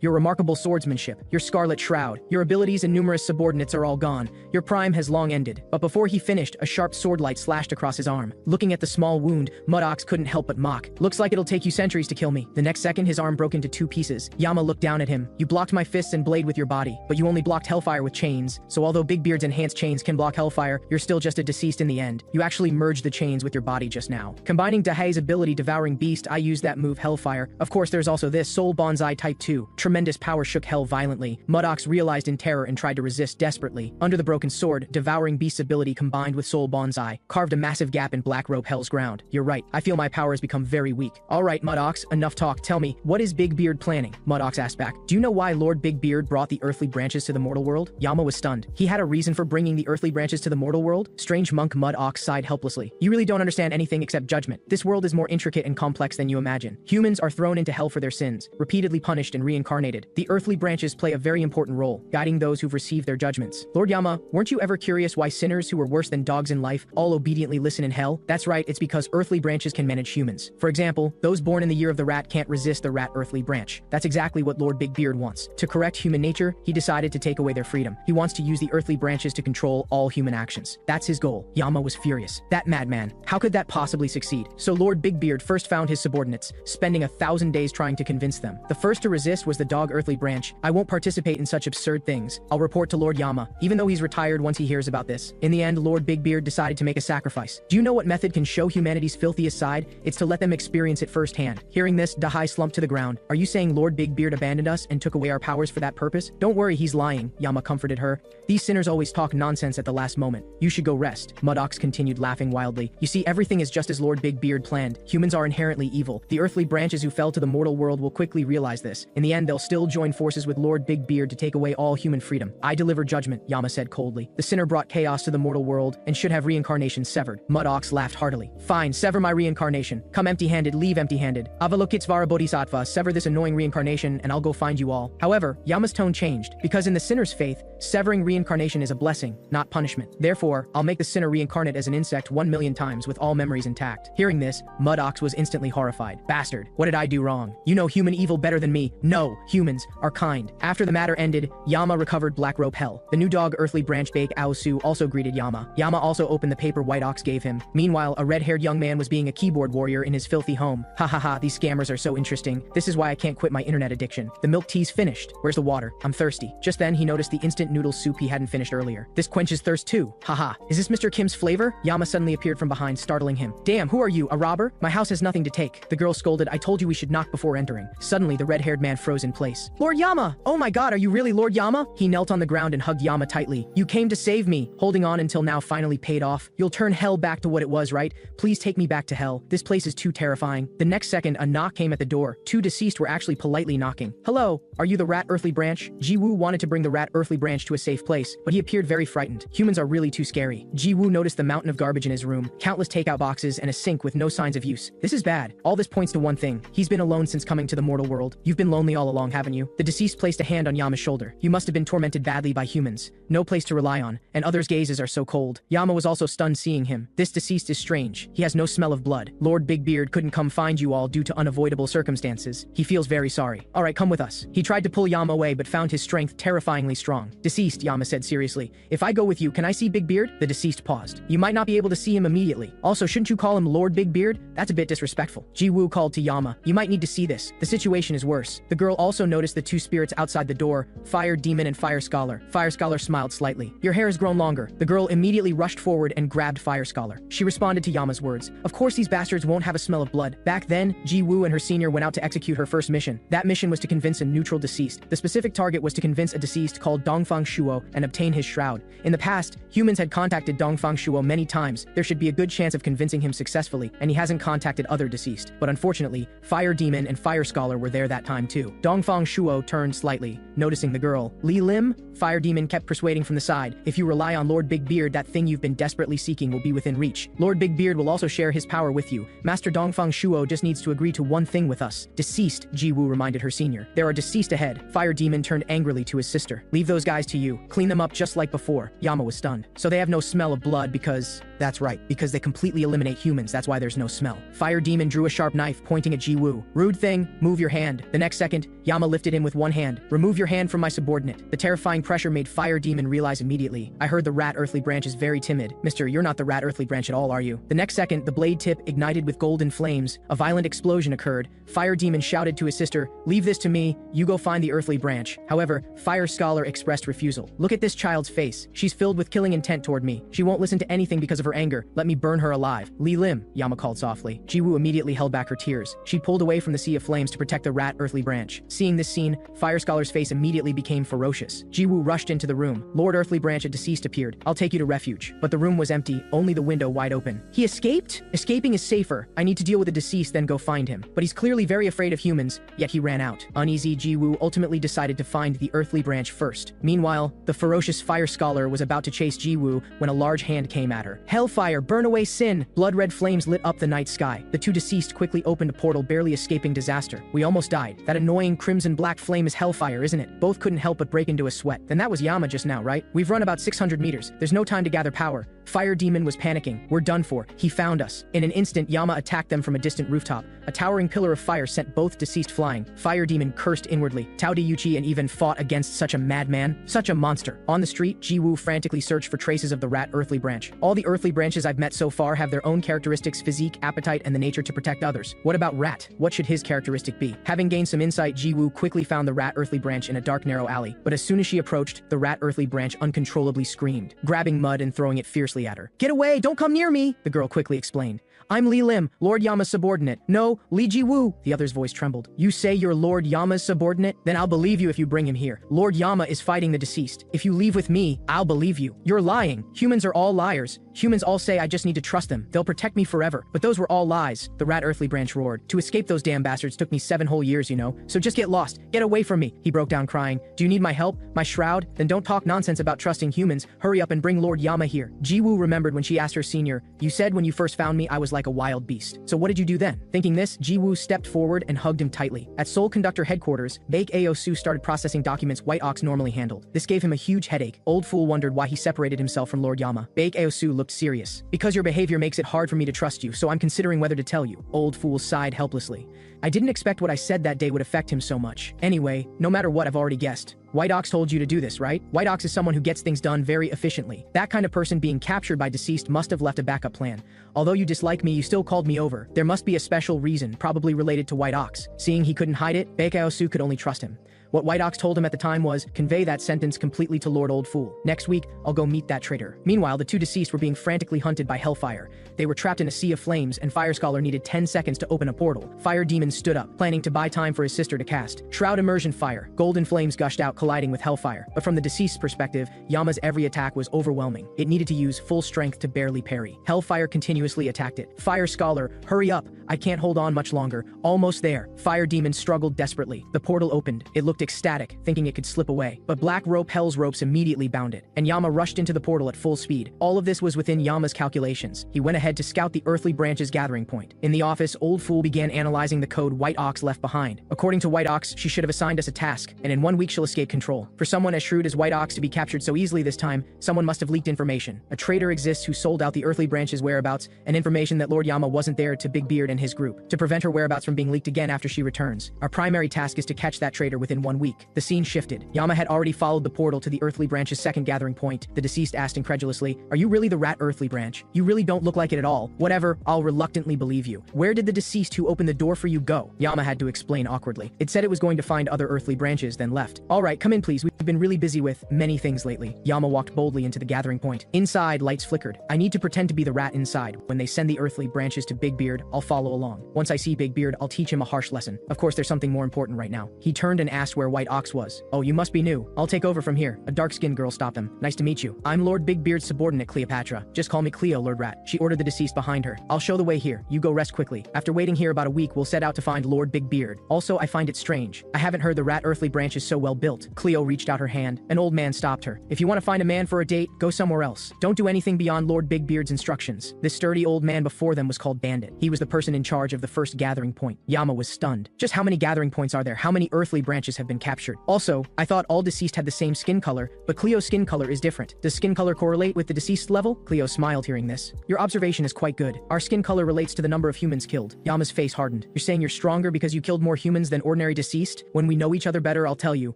Your remarkable swordsmanship, your scarlet shroud, your abilities and numerous subordinates are all gone. Your prime has long ended. But before he finished, a sharp sword light slashed across his arm. Looking at the small wound, Mud Ox couldn't help but mock. Looks like it'll take you centuries to kill me. The next second, his arm broke into two pieces. Yama looked down at him. You blocked my fists and blade with your body, but you only blocked hellfire with chains. So although Big Beard's enhanced chains can block hellfire, you're still just a deceased in the end. You actually merged the chains with your body just now. Combining Dahai's ability Devouring Beast, I used that move Hellfire. Of course, there's also this Soul Bonsai Type 2. Tremendous power shook hell violently. Mud Ox realized in terror and tried to resist desperately. Under the broken sword, Devouring Beast's ability combined with Soul Bonsai carved a massive gap in Black Rope Hell's ground. You're right. I feel my power has become very weak. All right, Mud Ox, enough talk. Tell me, what is Big Beard planning? Mud Ox asked back. Do you know why Lord Big Beard brought the earthly branches to the mortal world? Yama was stunned. He had a reason for bringing the earthly branches to the mortal world? Strange monk Mud Ox sighed helplessly. You really don't understand anything except judgment. This world is more intricate and complex than you imagine. Humans are thrown into hell for their sins, repeatedly punished and reincarnated. The earthly branches play a very important role, guiding those who've received their judgments. Lord Yama, weren't you ever curious why sinners who were worse than dogs in life all obediently listen in hell? That's right, it's because earthly branches can manage humans. For example, those born in the year of the rat can't resist the rat earthly branch. That's exactly what Lord Big Beard wants. To correct human nature, he decided to take away their freedom. He wants to use the earthly branches to control all human actions. That's his goal. Yama was furious. That madman. How could that possibly succeed? So Lord Big Beard first found his subordinates, spending 1,000 days trying to convince them. The first to resist was the dog earthly branch. I won't participate in such absurd things. I'll report to Lord Yama, even though he's retired once he hears about this. In the end, Lord Big Beard decided to make a sacrifice. Do you know what method can show humanity's filthiest side? It's to let them experience it firsthand. Hearing this, Dahai slumped to the ground. Are you saying Lord Big Beard abandoned us and took away our powers for that purpose? Don't worry, he's lying, Yama comforted her. These sinners always talk nonsense at the last moment. You should go rest. Mud Ox continued laughing wildly. You see, everything is just as Lord Big Beard planned. Humans are inherently evil. The earthly branches who fell to the mortal world will quickly realize this. In the end, they'll still join forces with Lord Big Beard to take away all human freedom. I deliver judgment, Yama said coldly. The sinner brought chaos to the mortal world and should have reincarnation severed. Mud Ox laughed heartily. Fine, sever my reincarnation. Come empty-handed, leave empty-handed. Avalokitsvara Bodhisattva, sever this annoying reincarnation and I'll go find you all. However, Yama's tone changed, because in the sinner's faith, severing reincarnation is a blessing, not punishment. Therefore, I'll make the sinner reincarnate as an insect 1,000,000 times with all memories intact. Hearing this, Mud Ox was instantly horrified. Bastard, what did I do wrong? You know human evil better than me. No, humans are kind. After the matter ended, Yama recovered Black Rope Hell. The new dog earthly branch Bake Aosu also greeted Yama. Yama also opened the paper White Ox gave him. Meanwhile, a red-haired young man was being a keyboard warrior in his filthy home. Ha ha ha, these scammers are so interesting. This is why I can't quit my internet addiction. The milk tea's finished. Where's the water? I'm thirsty. Just then, he noticed the instant noodle soup he hadn't finished earlier. This quenches thirst too. Haha. Is this Mr. Kim's flavor? Yama suddenly appeared from behind, startling him. Damn, who are you, a robber? My house has nothing to take. The girl scolded, I told you we should knock before entering. Suddenly, the red-haired man froze in place. Lord Yama! Oh my god, are you really Lord Yama? He knelt on the ground and hugged Yama tightly. You came to save me. Holding on until now finally paid off. You'll turn hell back to what it was, right? Please take me back to hell. This place is too terrifying. The next second, a knock came at the door. Two deceased were actually politely knocking. Hello, are you the rat earthly branch? Ji-woo wanted to bring the rat earthly branch to a safe place, but he appeared very frightened. Humans are really too scary. Ji-woo noticed the mountain of garbage in his room, countless takeout boxes, and a sink with no signs of use. This is bad. All this points to one thing. He's been alone since coming to the mortal world. You've been lonely all along, haven't you? The deceased placed a hand on Yama's shoulder. You must have been tormented badly by humans. No place to rely on, and others' gazes are so cold. Yama was also stunned seeing him. This deceased is strange. He has no smell of blood. Lord Big Beard couldn't come find you all due to unavoidable circumstances. He feels very sorry. Alright, come with us. He tried to pull Yama away but found his strength terrifyingly strong. Deceased, Yama said seriously. If I go with you, can I see Big Beard? The deceased paused. You might not be able to see him immediately. Also, shouldn't you call him Lord Big Beard? That's a bit disrespectful. Ji-woo called to Yama. You might need to see this. The situation is worse. The girl also noticed the two spirits outside the door, Fire Demon and Fire Scholar. Fire Scholar smiled slightly. Your hair has grown longer. The girl immediately rushed forward and grabbed Fire Scholar. She responded to Yama's words. Of course these bastards won't have a smell of blood. Back then, Ji-woo and her senior went out to execute her first mission. That mission was to convince a neutral deceased. The specific target was to convince a deceased called Dongfang Shuo and obtain his shroud. In the past, humans had contacted Dongfang Shuo many times. There should be a good chance of convincing him successfully, and he hasn't contacted other deceased. But unfortunately, Fire Demon and Fire Scholar were there that time too. Dongfang Shuo turned slightly, noticing the girl. Li Lim? Fire Demon kept persuading from the side. If you rely on Lord Big Beard, that thing you've been desperately seeking will be within reach. Lord Big Beard will also share his power with you. Master Dongfang Shuo just needs to agree to one thing with us. Deceased, Ji-woo reminded her senior. There are deceased ahead. Fire Demon turned angrily to his sister. Leave those guys to you. Clean them up just like before. Yama was stunned. So they have no smell of blood because... That's right, because they completely eliminate humans, that's why there's no smell. Fire Demon drew a sharp knife, pointing at Ji-woo. Rude thing, move your hand. The next second, Yama lifted him with one hand. Remove your hand from my subordinate. The terrifying pressure made Fire Demon realize immediately. I heard the rat earthly branch is very timid. Mister, you're not the rat earthly branch at all, are you? The next second, the blade tip ignited with golden flames. A violent explosion occurred. Fire Demon shouted to his sister, leave this to me, you go find the earthly branch. However, Fire Scholar expressed refusal. Look at this child's face. She's filled with killing intent toward me. She won't listen to anything because of her anger. Let me burn her alive. Li Lim, Yama called softly. Ji-woo immediately held back her tears. She pulled away from the sea of flames to protect the rat earthly branch. Seeing this scene, Fire Scholar's face immediately became ferocious. Ji-woo rushed into the room. Lord Earthly Branch, a deceased, appeared. I'll take you to refuge. But the room was empty, only the window wide open. He escaped? Escaping is safer. I need to deal with the deceased, then go find him. But he's clearly very afraid of humans, yet he ran out. Uneasy, Ji-woo ultimately decided to find the Earthly Branch first. Meanwhile, the ferocious Fire Scholar was about to chase Ji-woo when a large hand came at her. Hellfire, burn away sin! Blood-red flames lit up the night sky. The two deceased quickly opened a portal, barely escaping disaster. We almost died. That annoying crimson-black flame is hellfire, isn't it? Both couldn't help but break into a sweat. Then that was Yama just now, right? We've run about 600 meters. There's no time to gather power. Fire Demon was panicking. We're done for. He found us. In an instant, Yama attacked them from a distant rooftop. A towering pillar of fire sent both deceased flying. Fire Demon cursed inwardly. Tao Diyuchi and even fought against such a madman. Such a monster. On the street, Ji-woo frantically searched for traces of the rat earthly branch. All the earthly branches I've met so far have their own characteristics, physique, appetite, and the nature to protect others. What about Rat? What should his characteristic be? Having gained some insight, Ji-woo quickly found the rat earthly branch in a dark, narrow alley. But as soon as she approached, the rat earthly branch uncontrollably screamed, grabbing mud and throwing it fiercely at her. Get away! Don't come near me! The girl quickly explained. I'm Li Lim, Lord Yama's subordinate. No, Li Zhiyou. The other's voice trembled. You say you're Lord Yama's subordinate? Then I'll believe you if you bring him here. Lord Yama is fighting the deceased. If you leave with me, I'll believe you. You're lying. Humans are all liars. Humans all say I just need to trust them. They'll protect me forever. But those were all lies. The rat earthly branch roared. To escape those damn bastards took me 7 whole years, you know. So just get lost. Get away from me. He broke down crying. Do you need my help? My shroud? Then don't talk nonsense about trusting humans. Hurry up and bring Lord Yama here. Jiwoo remembered when she asked her senior, you said when you first found me I was like a wild beast. So what did you do then? Thinking this, Jiwoo stepped forward and hugged him tightly. At Seoul Conductor headquarters, Baek Aosu started processing documents White Ox normally handled. This gave him a huge headache. Old Fool wondered why he separated himself from Lord Yama. Baek Aosu looked serious. Because your behavior makes it hard for me to trust you, so I'm considering whether to tell you. Old Fool sighed helplessly. I didn't expect what I said that day would affect him so much. Anyway, no matter what, I've already guessed. White Ox told you to do this, right? White Ox is someone who gets things done very efficiently. That kind of person being captured by deceased must have left a backup plan. Although you dislike me, you still called me over. There must be a special reason, probably related to White Ox. Seeing he couldn't hide it, Baekao-su could only trust him. What White Ox told him at the time was, convey that sentence completely to Lord Old Fool. Next week, I'll go meet that traitor. Meanwhile, the two deceased were being frantically hunted by Hellfire. They were trapped in a sea of flames, and Fire Scholar needed 10 seconds to open a portal. Fire Demon stood up, planning to buy time for his sister to cast. Shroud Immersion Fire. Golden flames gushed out, colliding with Hellfire. But from the deceased's perspective, Yama's every attack was overwhelming. It needed to use full strength to barely parry. Hellfire continuously attacked it. Fire Scholar, hurry up! I can't hold on much longer. Almost there. Fire Demon struggled desperately. The portal opened. It looked ecstatic, thinking it could slip away. But Black Rope Hell's ropes immediately bound it, and Yama rushed into the portal at full speed. All of this was within Yama's calculations. He went ahead to scout the Earthly Branch's gathering point. In the office, Old Fool began analyzing the code White Ox left behind. According to White Ox, she should have assigned us a task, and in 1 week she'll escape control. For someone as shrewd as White Ox to be captured so easily this time, someone must have leaked information. A traitor exists who sold out the Earthly Branch's whereabouts, and information that Lord Yama wasn't there to Big Beard and his group, to prevent her whereabouts from being leaked again after she returns. Our primary task is to catch that traitor within 1 week. The scene shifted. Yama had already followed the portal to the Earthly Branch's second gathering point. The deceased asked incredulously, "Are you really the rat Earthly Branch? You really don't look like it at all. Whatever, I'll reluctantly believe you. Where did the deceased who opened the door for you go?" Yama had to explain awkwardly. It said it was going to find other Earthly Branches, then left. "Alright, come in please. We've been really busy with many things lately." Yama walked boldly into the gathering point. Inside, lights flickered. "I need to pretend to be the rat inside. When they send the Earthly Branches to Big Beard, I'll follow along. Once I see Big Beard, I'll teach him a harsh lesson. Of course, there's something more important right now." He turned and asked where White Ox was. "Oh, you must be new. I'll take over from here." A dark-skinned girl stopped him. "Nice to meet you. I'm Lord Big Beard's subordinate, Cleopatra. Just call me Cleo, Lord Rat." She ordered the deceased behind her. "I'll show the way here. You go rest quickly. After waiting here about a week, we'll set out to find Lord Big Beard. Also, I find it strange. I haven't heard the rat Earthly Branch is so well built." Cleo reached out her hand. An old man stopped her. "If you want to find a man for a date, go somewhere else. Don't do anything beyond Lord Big Beard's instructions." This sturdy old man before them was called Bandit. He was the person in charge of the first gathering point. Yama was stunned. Just how many gathering points are there? How many Earthly Branches have been captured? Also, I thought all deceased had the same skin color, but Cleo's skin color is different. Does skin color correlate with the deceased level? Cleo smiled hearing this. "Your observation is quite good. Our skin color relates to the number of humans killed." Yama's face hardened. "You're saying you're stronger because you killed more humans than ordinary deceased? When we know each other better, I'll tell you."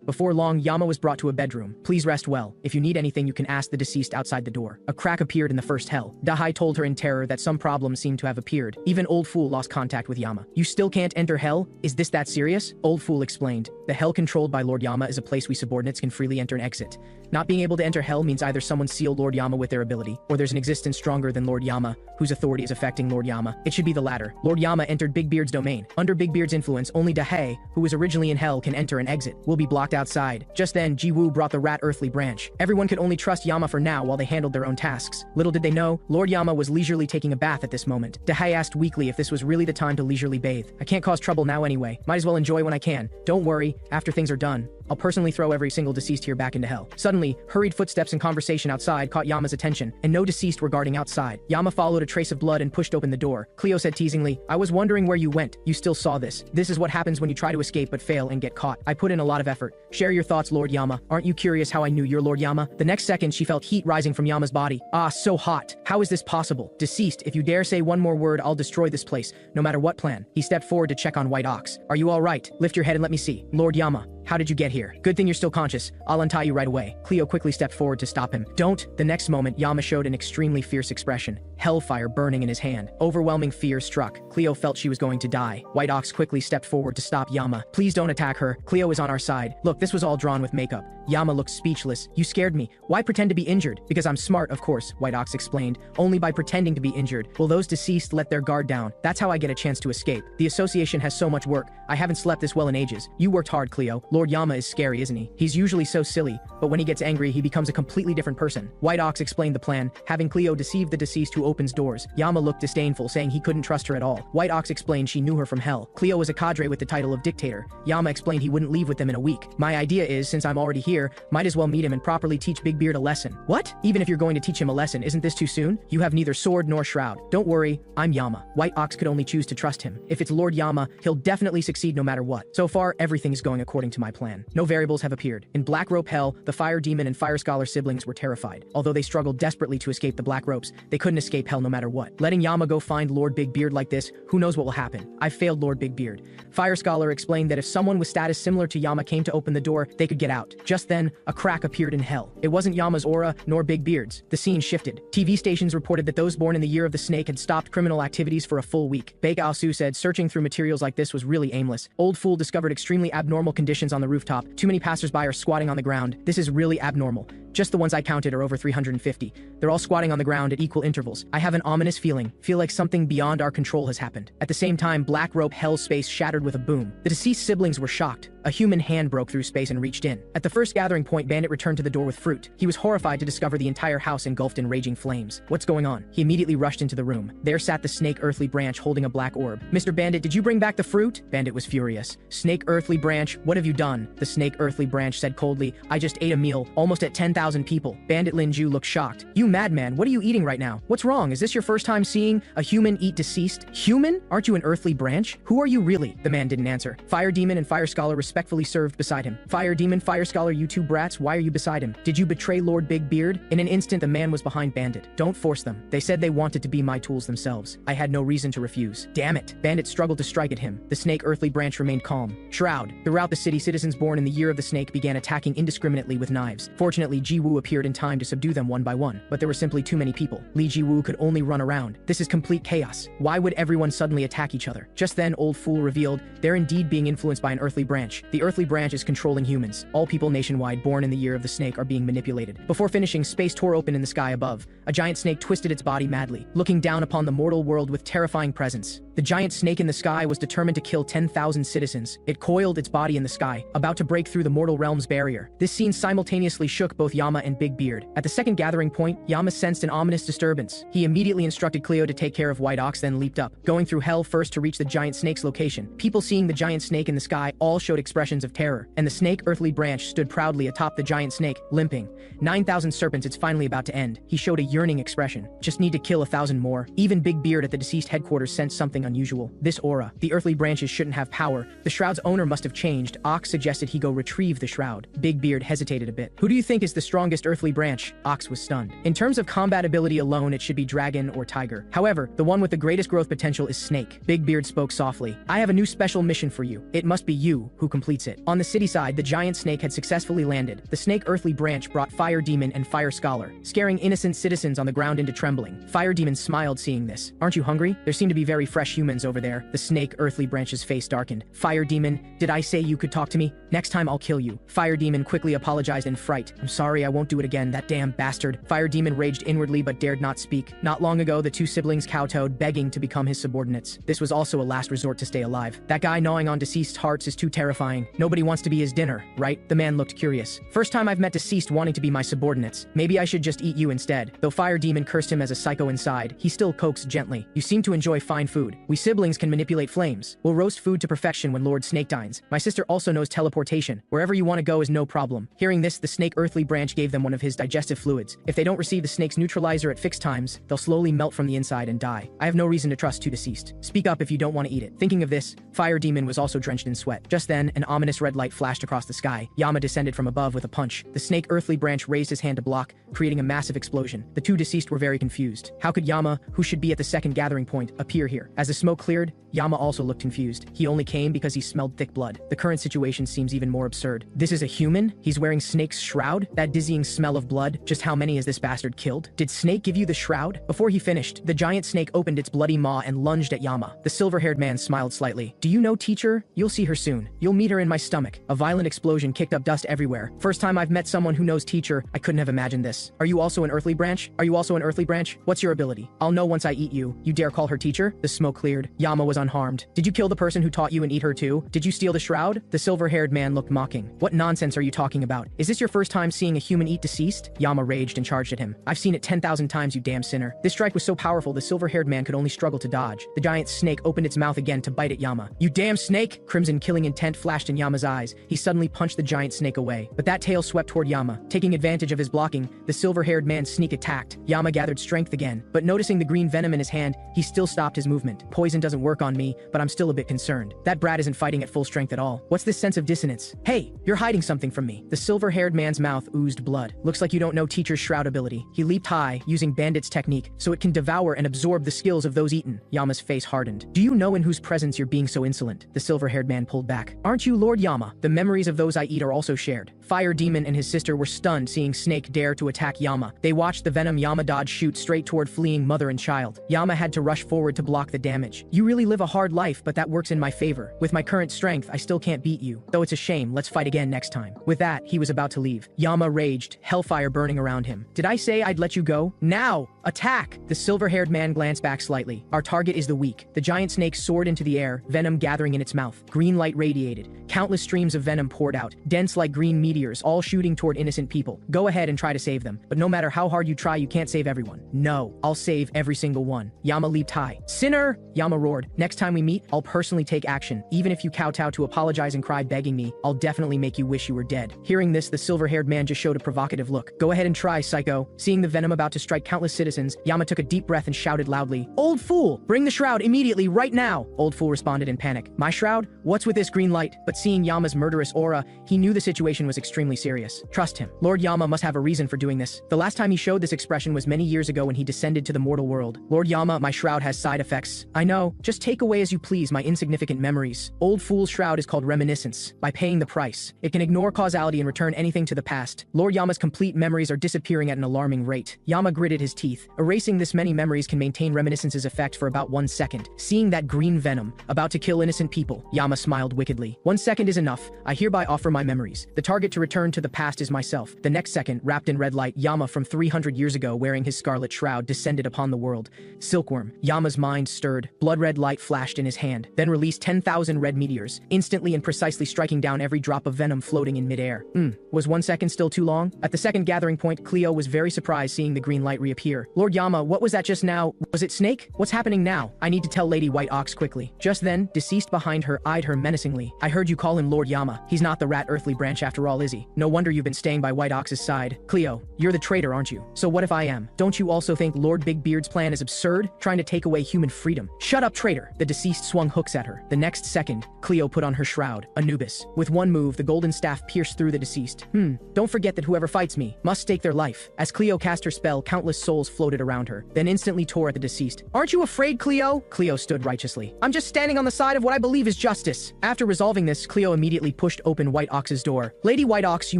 Before long, Yama was brought to a bedroom. "Please rest well. If you need anything, you can ask the deceased outside the door." A crack appeared in the first hell. Dahai told her in terror that some problems seemed to have appeared. Even Old Fool lost contact with Yama. "You still can't enter hell? Is this that serious?" Old Fool explained. "The hell controlled by Lord Yama is a place we subordinates can freely enter and exit. Not being able to enter hell means either someone sealed Lord Yama with their ability, or there's an existence stronger than Lord Yama, whose authority is affecting Lord Yama. It should be the latter. Lord Yama entered Big Beard's domain. Under Big Beard's influence, only Dahai, who was originally in hell, can enter and exit. We'll be blocked outside." Just then, Jiwoo brought the rat Earthly Branch. Everyone could only trust Yama for now while they handled their own tasks. Little did they know, Lord Yama was leisurely taking a bath at this moment. Dahai asked weakly if this was really the time to leisurely bathe. "I can't cause trouble now anyway. Might as well enjoy when I can. Don't worry, after things are done, I'll personally throw every single deceased here back into hell." Suddenly, hurried footsteps and conversation outside caught Yama's attention, and no deceased were guarding outside. Yama followed a trace of blood and pushed open the door. Cleo said teasingly, "I was wondering where you went. You still saw this. This is what happens when you try to escape but fail and get caught. I put in a lot of effort. Share your thoughts, Lord Yama. Aren't you curious how I knew you're Lord Yama?" The next second, she felt heat rising from Yama's body. "Ah, so hot. How is this possible? Deceased, if you dare say one more word, I'll destroy this place, no matter what plan." He stepped forward to check on White Ox. "Are you all right? Lift your head and let me see." "Lord Yama, how did you get here? Good thing you're still conscious. I'll untie you right away." Cleo quickly stepped forward to stop him. "Don't." The next moment, Yama showed an extremely fierce expression, hellfire burning in his hand. Overwhelming fear struck. Cleo felt she was going to die. White Ox quickly stepped forward to stop Yama. "Please don't attack her. Cleo is on our side. Look, this was all drawn with makeup." Yama looked speechless. "You scared me. Why pretend to be injured?" "Because I'm smart, of course," White Ox explained. "Only by pretending to be injured will those deceased let their guard down. That's how I get a chance to escape. The association has so much work. I haven't slept this well in ages. You worked hard, Cleo. Lord Yama is scary, isn't he? He's usually so silly, but when he gets angry, he becomes a completely different person." White Ox explained the plan, having Cleo deceive the deceased who opens doors. Yama looked disdainful, saying he couldn't trust her at all. White Ox explained she knew her from hell. Cleo was a cadre with the title of dictator. Yama explained he wouldn't leave with them in a week. "My idea is, since I'm already here, might as well meet him and properly teach Big Beard a lesson." "What? Even if you're going to teach him a lesson, isn't this too soon? You have neither sword nor shroud." "Don't worry, I'm Yama." White Ox could only choose to trust him. If it's Lord Yama, he'll definitely succeed no matter what. So far, everything is going according to my my plan. No variables have appeared. In Black Rope Hell, the Fire Demon and Fire Scholar siblings were terrified. Although they struggled desperately to escape the black ropes, they couldn't escape hell no matter what. Letting Yama go find Lord Big Beard like this, who knows what will happen. I've failed Lord Big Beard. Fire Scholar explained that if someone with status similar to Yama came to open the door, they could get out. Just then, a crack appeared in hell. It wasn't Yama's aura, nor Big Beard's. The scene shifted. TV stations reported that those born in the year of the snake had stopped criminal activities for a full week. Baek Ao-su said searching through materials like this was really aimless. Old Fool discovered extremely abnormal conditions on the rooftop. Too many passersby are squatting on the ground. This is really abnormal. Just the ones I counted are over 350. They're all squatting on the ground at equal intervals. I have an ominous feeling. Feel like something beyond our control has happened. At the same time, Black Rope Hell's space shattered with a boom. The deceased siblings were shocked. A human hand broke through space and reached in. At the first gathering point, Bandit returned to the door with fruit. He was horrified to discover the entire house engulfed in raging flames. What's going on? He immediately rushed into the room. There sat the Snake Earthly Branch holding a black orb. Mr. Bandit, did you bring back the fruit? Bandit was furious. Snake Earthly Branch, what have you done? The Snake Earthly Branch said coldly, I just ate a meal, almost at 10,000 people. Bandit Li Zhiyou looked shocked. You madman, what are you eating right now? What's wrong? Is this your first time seeing a human eat deceased? Human? Aren't you an earthly branch? Who are you really? The man didn't answer. Fire Demon and Fire Scholar respectfully served beside him. Fire Demon, Fire Scholar, you two brats, why are you beside him? Did you betray Lord Big Beard? In an instant, the man was behind Bandit. Don't force them. They said they wanted to be my tools themselves. I had no reason to refuse. Damn it. Bandit struggled to strike at him. The Snake Earthly Branch remained calm. Shroud. Throughout the city, citizens born in the year of the snake began attacking indiscriminately with knives. Fortunately, Jiwoo appeared in time to subdue them one by one, but there were simply too many people. Li Zhiyou could only run around. This is complete chaos. Why would everyone suddenly attack each other? Just then, Old Fool revealed they're indeed being influenced by an earthly branch. The earthly branch is controlling humans. All people nationwide born in the year of the snake are being manipulated. Before finishing, space tore open in the sky above. A giant snake twisted its body madly, looking down upon the mortal world with terrifying presence. The giant snake in the sky was determined to kill 10,000 citizens. It coiled its body in the sky, about to break through the mortal realm's barrier. This scene simultaneously shook both Yama and Big Beard. At the second gathering point, Yama sensed an ominous disturbance. He immediately instructed Cleo to take care of White Ox, then leaped up, going through hell first to reach the giant snake's location. People seeing the giant snake in the sky all showed expressions of terror, and the Snake Earthly Branch stood proudly atop the giant snake, limping. 9,000 serpents, it's finally about to end. He showed a yearning expression. Just need to kill 1,000 more. Even Big Beard at the deceased headquarters sensed something unusual. This aura. The earthly branches shouldn't have power. The shroud's owner must have changed. Ox suggested he go retrieve the shroud. Big Beard hesitated a bit. Who do you think is the strongest earthly branch? Ox was stunned. In terms of combat ability alone, it should be dragon or tiger. However, the one with the greatest growth potential is snake. Big Beard spoke softly. I have a new special mission for you. It must be you who completes it. On the city side, the giant snake had successfully landed. The Snake Earthly Branch brought Fire Demon and Fire Scholar, scaring innocent citizens on the ground into trembling. Fire Demon smiled seeing this. Aren't you hungry? There seem to be very fresh humans over there. The Snake Earthly Branch's face darkened. Fire Demon, did I say you could talk to me? Next time I'll kill you. Fire Demon quickly apologized in fright. I'm sorry, I won't do it again, that damn bastard. Fire Demon raged inwardly but dared not speak. Not long ago, the two siblings kowtowed, begging to become his subordinates. This was also a last resort to stay alive. That guy gnawing on deceased hearts is too terrifying. Nobody wants to be his dinner, right? The man looked curious. First time I've met deceased wanting to be my subordinates. Maybe I should just eat you instead. Though Fire Demon cursed him as a psycho inside, he still coaxed gently. You seem to enjoy fine food. We siblings can manipulate flames. We'll roast food to perfection when Lord Snake dines. My sister also knows teleportation. Wherever you want to go is no problem. Hearing this, the Snake Earthly Branch gave them one of his digestive fluids. If they don't receive the snake's neutralizer at fixed times, they'll slowly melt from the inside and die. I have no reason to trust two deceased. Speak up if you don't want to eat it. Thinking of this, Fire Demon was also drenched in sweat. Just then, an ominous red light flashed across the sky. Yama descended from above with a punch. The Snake Earthly Branch raised his hand to block, creating a massive explosion. The two deceased were very confused. How could Yama, who should be at the second gathering point, appear here? As the smoke cleared, Yama also looked confused. He only came because he smelled thick blood. The current situation seems even more absurd. This is a human? He's wearing Snake's shroud? That dizzying smell of blood? Just how many has this bastard killed? Did Snake give you the shroud? Before he finished, the giant snake opened its bloody maw and lunged at Yama. The silver-haired man smiled slightly. Do you know teacher? You'll see her soon. You'll meet her in my stomach. A violent explosion kicked up dust everywhere. First time I've met someone who knows teacher, I couldn't have imagined this. Are you also an earthly branch? Are you also an earthly branch? What's your ability? I'll know once I eat you. You dare call her teacher? The smoke cleared. Yama was unharmed. Did you kill the person who taught you and eat her too? Did you steal the shroud? The silver-haired man looked mocking. What nonsense are you talking about? Is this your first time seeing a human eat deceased? Yama raged and charged at him. I've seen it 10,000 times, you damn sinner. This strike was so powerful the silver-haired man could only struggle to dodge. The giant snake opened its mouth again to bite at Yama. You damn snake! Crimson killing intent flashed in Yama's eyes. He suddenly punched the giant snake away. But that tail swept toward Yama. Taking advantage of his blocking, the silver-haired man sneak attacked. Yama gathered strength again, but noticing the green venom in his hand, he still stopped his movement. poison doesn't work on me, but I'm still a bit concerned. That brat isn't fighting at full strength at all. What's this sense of dissonance? Hey, you're hiding something from me. The silver-haired man's mouth oozed blood. Looks like you don't know Teacher's Shroud ability. He leaped high, using Bandit's technique, so it can devour and absorb the skills of those eaten. Yama's face hardened. Do you know in whose presence you're being so insolent? The silver-haired man pulled back. Aren't you Lord Yama? The memories of those I eat are also shared. Fire Demon and his sister were stunned seeing Snake dare to attack Yama. They watched the venom Yama dodge shoot straight toward fleeing mother and child. Yama had to rush forward to block the damage. You really live a hard life, but that works in my favor. With my current strength, I still can't beat you. Though it's a shame, let's fight again next time. With that, he was about to leave. Yama raged, hellfire burning around him. Did I say I'd let you go? Now! Attack! The silver-haired man glanced back slightly. Our target is the weak. The giant snake soared into the air, venom gathering in its mouth. Green light radiated. Countless streams of venom poured out, dense like green meteors, all shooting toward innocent people. Go ahead and try to save them, but no matter how hard you try, you can't save everyone. No, I'll save every single one. Yama leaped high. Sinner! Yama roared. Next time we meet, I'll personally take action. Even if you kowtow to apologize and cry begging me, I'll definitely make you wish you were dead. Hearing this, the silver-haired man just showed a provocative look. Go ahead and try, psycho. Seeing the venom about to strike countless citizens, Yama took a deep breath and shouted loudly, Old fool! Bring the shroud immediately, right now! Old fool responded in panic. My shroud? What's with this green light? But seeing Yama's murderous aura, he knew the situation was extremely serious. Trust him. Lord Yama must have a reason for doing this. The last time he showed this expression was many years ago when he descended to the mortal world. Lord Yama, my shroud has side effects. I know. Just take away as you please my insignificant memories. Old fool's shroud is called reminiscence. By paying the price, it can ignore causality and return anything to the past. Lord Yama's complete memories are disappearing at an alarming rate. Yama gritted his teeth. Erasing this many memories can maintain reminiscence's effect for about 1 second. Seeing that green venom, about to kill innocent people, Yama smiled wickedly. 1 second is enough. I hereby offer my memories. The target to return to the past is myself. The next second, wrapped in red light, Yama from 300 years ago wearing his scarlet shroud descended upon the world. Silkworm. Yama's mind stirred. Blood-red light flashed in his hand, then released 10,000 red meteors, instantly and precisely striking down every drop of venom floating in midair. Was 1 second still too long? At the second gathering point, Cleo was very surprised seeing the green light reappear. Lord Yama, what was that just now? Was it Snake? What's happening now? I need to tell Lady White Ox quickly. Just then, deceased behind her eyed her menacingly. I heard you call him Lord Yama. He's not the rat earthly branch after all, is he? No wonder you've been staying by White Ox's side. Cleo, you're the traitor, aren't you? So what if I am? Don't you also think Lord Big Beard's plan is absurd? Trying to take away human freedom. Shut up, traitor! The deceased swung hooks at her. The next second, Cleo put on her shroud, Anubis. With one move, the golden staff pierced through the deceased. Don't forget that whoever fights me must stake their life. As Cleo cast her spell, countless souls floated around her, then instantly tore at the deceased. Aren't you afraid, Cleo? Cleo stood righteously. I'm just standing on the side of what I believe is justice. After resolving this, Cleo immediately pushed open White Ox's door. Lady White Ox, you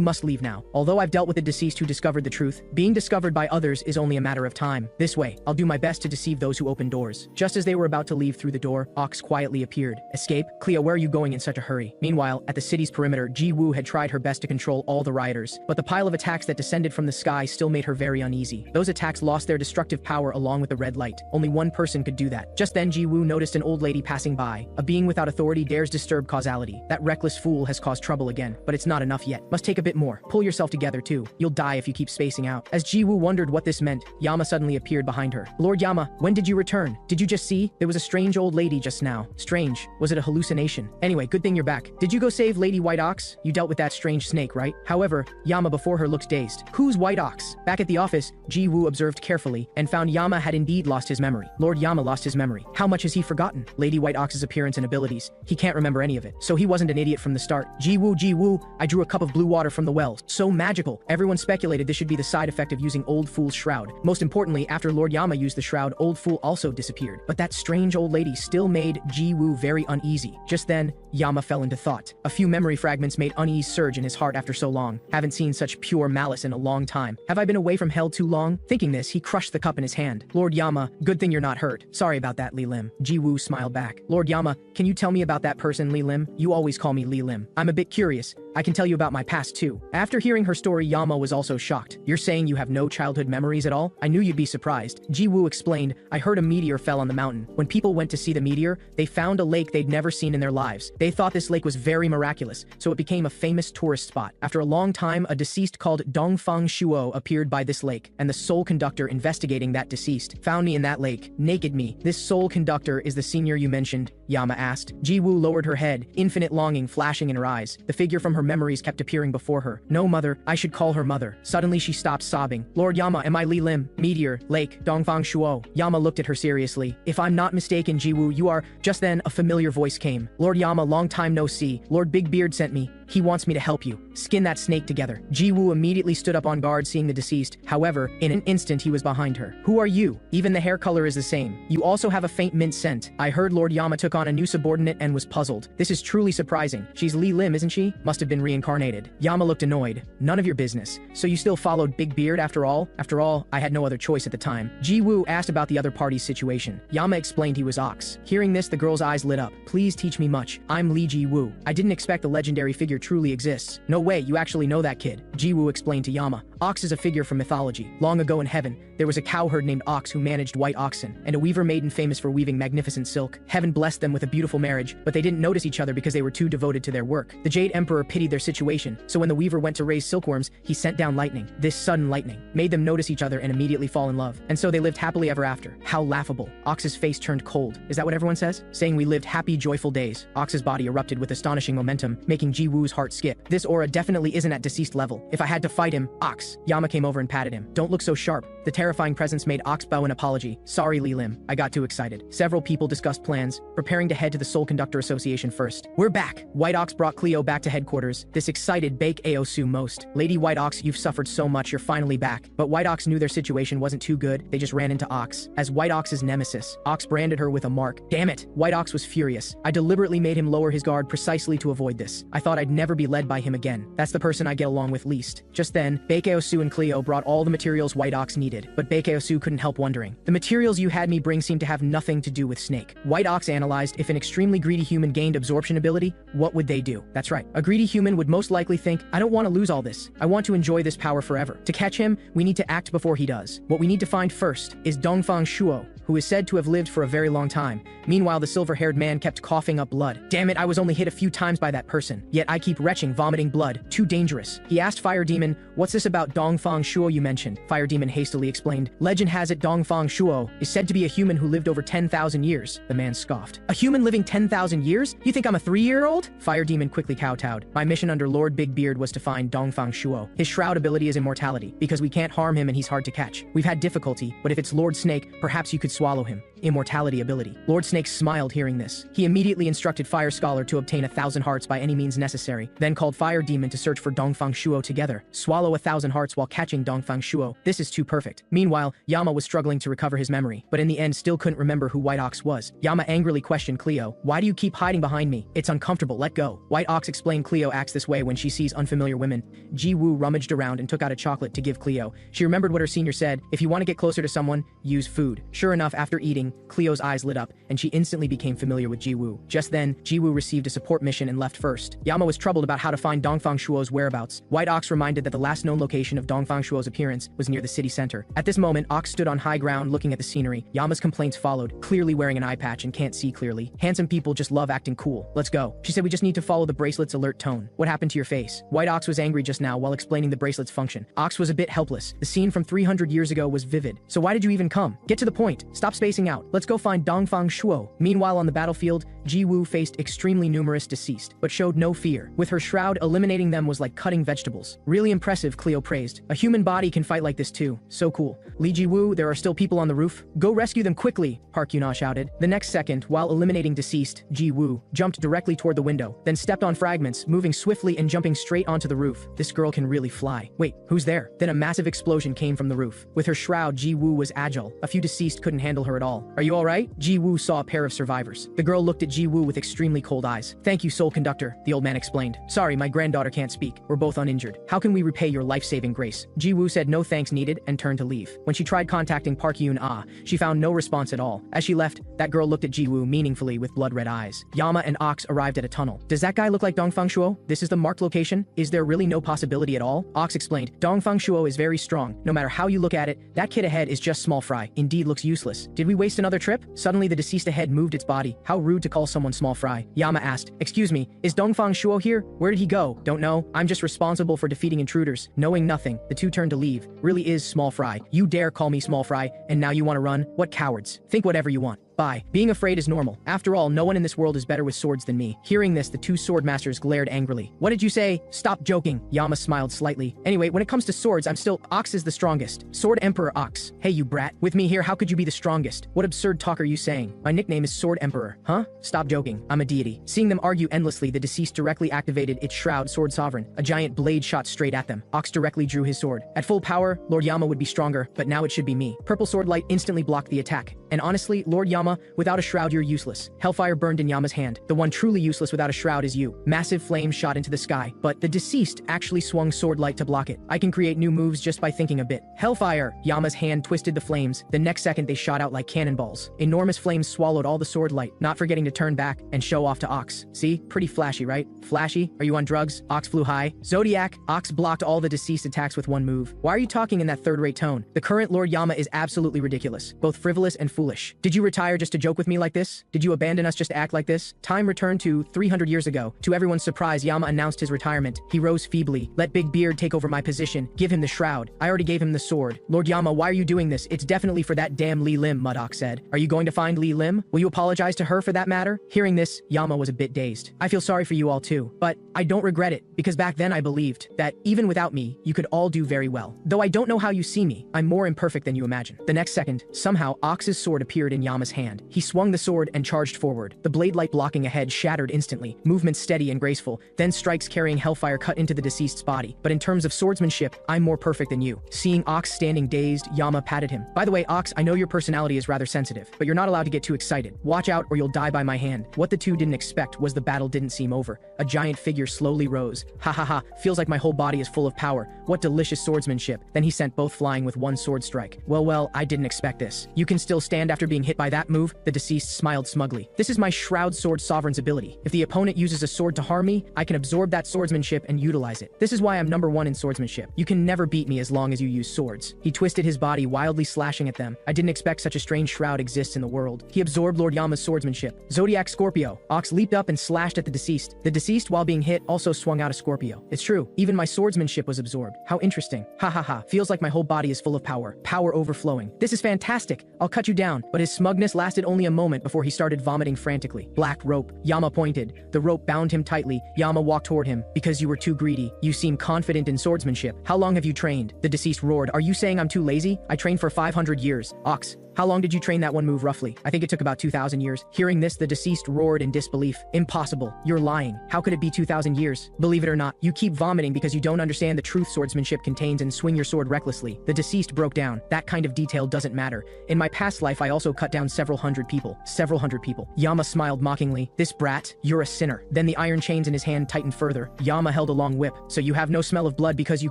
must leave now. Although I've dealt with the deceased who discovered the truth, being discovered by others is only a matter of time. This way, I'll do my best to deceive those who open doors. Just as they were about to leave through the door, Ox quietly appeared. Escape? Cleo, where are you going in such a hurry? Meanwhile, at the city's perimeter, Ji Woo had tried her best to control all the rioters, but the pile of attacks that descended from the sky still made her very uneasy. Those attacks lost their destructive power along with the red light. Only one person could do that. Just then, Ji Woo noticed an old lady passing by. A being without authority dares disturb causality. That reckless fool has caused trouble again, but it's not enough yet. Must take a bit more. Pull yourself together too. You'll die if you keep spacing out. As Ji Woo wondered what this meant, Yama suddenly appeared behind her. Lord Yama, when did you return? Did you just see? There was a strange old lady just now. Strange. Was it a hallucination? Anyway, good thing you're back. Did you go save Lady White Ox? You dealt with that strange snake, right? However, Yama before her looked dazed. Who's White Ox? Back at the office, Ji Woo observed carefully and found Yama had indeed lost his memory. Lord Yama lost his memory. How much has he forgotten? Lady White Ox's appearance and abilities. He can't remember any of it. So he wasn't an idiot from the start. Ji Woo, I drew a cup of blue water from the well. So magical. Everyone speculated this should be the side effect of using Old Fool's shroud. Most importantly, after Lord Yama used the shroud, Old Fool also disappeared. But that strange old lady still made Ji Woo very uneasy. Just then, Yama fell into thought. A few memory fragments made unease surge in his heart after so long. Haven't seen such pure malice in a long time. Have I been away from hell too long? Thinking this, he crushed the cup in his hand. Lord Yama, good thing you're not hurt. Sorry about that, Li Lim. Ji Woo smiled back. Lord Yama, can you tell me about that person, Li Lim? You always call me Li Lim. I'm a bit curious. I can tell you about my past too. After hearing her story, Yama was also shocked. You're saying you have no childhood memories at all? I knew you'd be surprised. Ji Woo explained, I heard a meteor fell on the mountain. When people went to see the meteor, they found a lake they'd never seen in their lives. They thought this lake was very miraculous, so it became a famous tourist spot. After a long time, a deceased called Dongfang Shuo appeared by this lake, and the soul conductor investigating that deceased found me in that lake, naked me. This soul conductor is the senior you mentioned. Yama asked. Ji-woo lowered her head, infinite longing flashing in her eyes. The figure from her memories kept appearing before her. No, mother, I should call her mother. Suddenly she stopped sobbing. Lord Yama, am I Li Lim? Meteor, Lake, Dongfang Shuo. Yama looked at her seriously. If I'm not mistaken, Ji-woo, you are. Just then, a familiar voice came. Lord Yama, long time no see. Lord Big Beard sent me. He wants me to help you. Skin that snake together. Ji-woo immediately stood up on guard seeing the deceased. However, in an instant he was behind her. Who are you? Even the hair color is the same. You also have a faint mint scent. I heard Lord Yama took on a new subordinate and was puzzled. This is truly surprising. She's Li Lim, isn't she? Must have been reincarnated. Yama looked annoyed. None of your business. So you still followed Big Beard after all? After all, I had no other choice at the time. Ji-woo asked about the other party's situation. Yama explained he was Ox. Hearing this, the girl's eyes lit up. Please teach me much. I'm Li Zhiyou. I didn't expect the legendary figure truly exists. No way, you actually know that kid. Ji-woo explained to Yama. Ox is a figure from mythology. Long ago in heaven, there was a cowherd named Ox who managed white oxen, and a weaver maiden famous for weaving magnificent silk. Heaven blessed them with a beautiful marriage, but they didn't notice each other because they were too devoted to their work. The Jade Emperor pitied their situation, so when the weaver went to raise silkworms, he sent down lightning. This sudden lightning made them notice each other and immediately fall in love. And so they lived happily ever after. How laughable. Ox's face turned cold. Is that what everyone says? Saying we lived happy, joyful days. Ox's body erupted with astonishing momentum, making Ji-woo's heart skip. This aura definitely isn't at deceased level. If I had to fight him, Ox. Yama came over and patted him. Don't look so sharp. The terrifying presence made Ox bow an apology. Sorry, Li Lim. I got too excited. Several people discussed plans, preparing to head to the Soul Conductor Association first. We're back. White Ox brought Cleo back to headquarters. This excited Bake Aosu most. Lady White Ox, you've suffered so much, you're finally back. But White Ox knew their situation wasn't too good. They just ran into Ox. As White Ox's nemesis, Ox branded her with a mark. Damn it. White Ox was furious. I deliberately made him lower his guard precisely to avoid this. I thought I'd never be led by him again. That's the person I get along with least. Just then, Bake Aosu and Cleo brought all the materials White Ox needed, but Bake Aosu couldn't help wondering. The materials you had me bring seem to have nothing to do with Snake. White Ox analyzed if an extremely greedy human gained absorption ability, what would they do? That's right. A greedy human would most likely think, I don't want to lose all this. I want to enjoy this power forever. To catch him, we need to act before he does. What we need to find first is Dongfang Shuo, who is said to have lived for a very long time. Meanwhile, the silver-haired man kept coughing up blood. Damn it, I was only hit a few times by that person. Yet I keep retching, vomiting blood. Too dangerous. He asked Fire Demon, what's this about Dongfang Shuo you mentioned? Fire Demon hastily explained, legend has it Dongfang Shuo is said to be a human who lived over 10,000 years. The man scoffed. A human living 10,000 years? You think I'm a 3-year-old? Fire Demon quickly kowtowed. My mission under Lord Big Beard was to find Dongfang Shuo. His shroud ability is immortality, because we can't harm him and he's hard to catch. We've had difficulty, but if it's Lord Snake, perhaps you could swallow him. Immortality ability. Lord Snake smiled hearing this. He immediately instructed Fire Scholar to obtain 1,000 hearts by any means necessary, then called Fire Demon to search for Dongfang Shuo together. Swallow 1,000 hearts while catching Dongfang Shuo. This is too perfect. Meanwhile, Yama was struggling to recover his memory, but in the end still couldn't remember who White Ox was. Yama angrily questioned Cleo, why do you keep hiding behind me? It's uncomfortable, let go. White Ox explained Cleo acts this way when she sees unfamiliar women. Ji-woo rummaged around and took out a chocolate to give Cleo. She remembered what her senior said, if you want to get closer to someone, use food. Sure enough, after eating, Cleo's eyes lit up, and she instantly became familiar with Ji-woo. Just then, Ji-woo received a support mission and left first. Yama was troubled about how to find Dongfang Shuo's whereabouts. White Ox reminded that the last known location of Dongfang Shuo's appearance was near the city center. At this moment, Ox stood on high ground looking at the scenery. Yama's complaints followed, clearly wearing an eye patch and can't see clearly. Handsome people just love acting cool. Let's go. She said we just need to follow the bracelet's alert tone. What happened to your face? White Ox was angry just now while explaining the bracelet's function. Ox was a bit helpless. The scene from 300 years ago was vivid. So why did you even come? Get to the point. Stop spacing out. Let's go find Dongfang Shuo. Meanwhile, on the battlefield, Ji-woo faced extremely numerous deceased, but showed no fear. With her shroud, eliminating them was like cutting vegetables. Really impressive, Cleo praised. A human body can fight like this too. So cool. Li Zhiyou, there are still people on the roof. Go rescue them quickly, Park Yuna shouted. The next second, while eliminating deceased, Ji-woo jumped directly toward the window, then stepped on fragments, moving swiftly and jumping straight onto the roof. This girl can really fly. Wait, who's there? Then a massive explosion came from the roof. With her shroud, Ji-woo was agile. A few deceased couldn't handle her at all. Are you alright? Ji-woo saw a pair of survivors. The girl looked at Ji-woo with extremely cold eyes. Thank you, Soul Conductor, the old man explained. Sorry, my granddaughter can't speak. We're both uninjured. How can we repay your life-saving grace? Ji-woo said no thanks needed and turned to leave. When she tried contacting Park Yuna, she found no response at all. As she left, that girl looked at Ji-woo meaningfully with blood-red eyes. Yama and Ox arrived at a tunnel. Does that guy look like Dongfang Shuo? This is the marked location? Is there really no possibility at all? Ox explained. Dongfang Shuo is very strong. No matter how you look at it, that kid ahead is just small fry. Indeed looks useless. Did we waste another trip? Suddenly the deceased ahead moved its body. How rude to call someone small fry. Yama asked, excuse me, is Dongfang Shuo here? Where did he go? Don't know. I'm just responsible for defeating intruders. Knowing nothing, the two turned to leave. Really is small fry. You dare call me small fry, and now you want to run? What cowards. Think whatever you want. Bye. Being afraid is normal. After all, no one in this world is better with swords than me. Hearing this, the two sword masters glared angrily. What did you say? Stop joking. Yama smiled slightly. Anyway, when it comes to swords, I'm still Ox is the strongest. Sword Emperor Ox. Hey you brat. With me here, how could you be the strongest? What absurd talk are you saying? My nickname is Sword Emperor. Huh? Stop joking. I'm a deity. Seeing them argue endlessly, the deceased directly activated its shroud, Sword Sovereign. A giant blade shot straight at them. Ox directly drew his sword. At full power, Lord Yama would be stronger, but now it should be me. Purple sword light instantly blocked the attack. And honestly, Lord Yama, without a shroud you're useless. Hellfire burned in Yama's hand. The one truly useless without a shroud is you. Massive flames shot into the sky, but the deceased actually swung sword light to block it. I can create new moves just by thinking a bit. Hellfire! Yama's hand twisted the flames. The next second they shot out like cannonballs. Enormous flames swallowed all the sword light, not forgetting to turn back and show off to Ox. See? Pretty flashy, right? Flashy? Are you on drugs? Ox flew high. Zodiac! Ox blocked all the deceased attacks with one move. Why are you talking in that third-rate tone? The current Lord Yama is absolutely ridiculous. Both frivolous and foolish. Did you retire just to joke with me like this? Did you abandon us just to act like this? Time returned to 300 years ago. To everyone's surprise, Yama announced his retirement. He rose feebly. Let Big Beard take over my position. Give him the shroud. I already gave him the sword. Lord Yama, why are you doing this? It's definitely for that damn Li Lim, Mudok said. Are you going to find Li Lim? Will you apologize to her for that matter? Hearing this, Yama was a bit dazed. I feel sorry for you all too, but I don't regret it, because back then I believed that even without me, you could all do very well. Though I don't know how you see me, I'm more imperfect than you imagine. The next second, somehow Ox's sword appeared in Yama's hand. He swung the sword and charged forward. The blade light blocking ahead shattered instantly, movement steady and graceful, then strikes carrying hellfire cut into the deceased's body. But in terms of swordsmanship, I'm more perfect than you. Seeing Ox standing dazed, Yama patted him. By the way, Ox, I know your personality is rather sensitive, but you're not allowed to get too excited. Watch out or you'll die by my hand. What the two didn't expect was the battle didn't seem over. A giant figure slowly rose. Ha ha ha, feels like my whole body is full of power. What delicious swordsmanship. Then he sent both flying with one sword strike. Well, I didn't expect this. You can still stand after being hit by that move? The deceased smiled smugly. This is my Shroud Sword Sovereign's ability. If the opponent uses a sword to harm me, I can absorb that swordsmanship and utilize it. This is why I'm number one in swordsmanship. You can never beat me as long as you use swords. He twisted his body, wildly slashing at them. I didn't expect such a strange shroud exists in the world. He absorbed Lord Yama's swordsmanship. Zodiac Scorpio. Ox leaped up and slashed at the deceased. The deceased, while being hit, also swung out a Scorpio. It's true. Even my swordsmanship was absorbed. How interesting. Ha ha ha. Feels like my whole body is full of power. Power overflowing. This is fantastic. I'll cut you down. But his smugness lasted only a moment before he started vomiting frantically. Black rope. Yama pointed. The rope bound him tightly. Yama walked toward him. Because you were too greedy. You seem confident in swordsmanship. How long have you trained? The deceased roared. Are you saying I'm too lazy? I trained for 500 years. Ox. How long did you train that one move roughly? I think it took about 2,000 years. Hearing this, the deceased roared in disbelief. Impossible. You're lying. How could it be 2,000 years? Believe it or not, you keep vomiting because you don't understand the truth swordsmanship contains and swing your sword recklessly. The deceased broke down. That kind of detail doesn't matter. In my past life, I also cut down several hundred people. Several hundred people. Yama smiled mockingly. This brat, you're a sinner. Then the iron chains in his hand tightened further. Yama held a long whip. So you have no smell of blood because you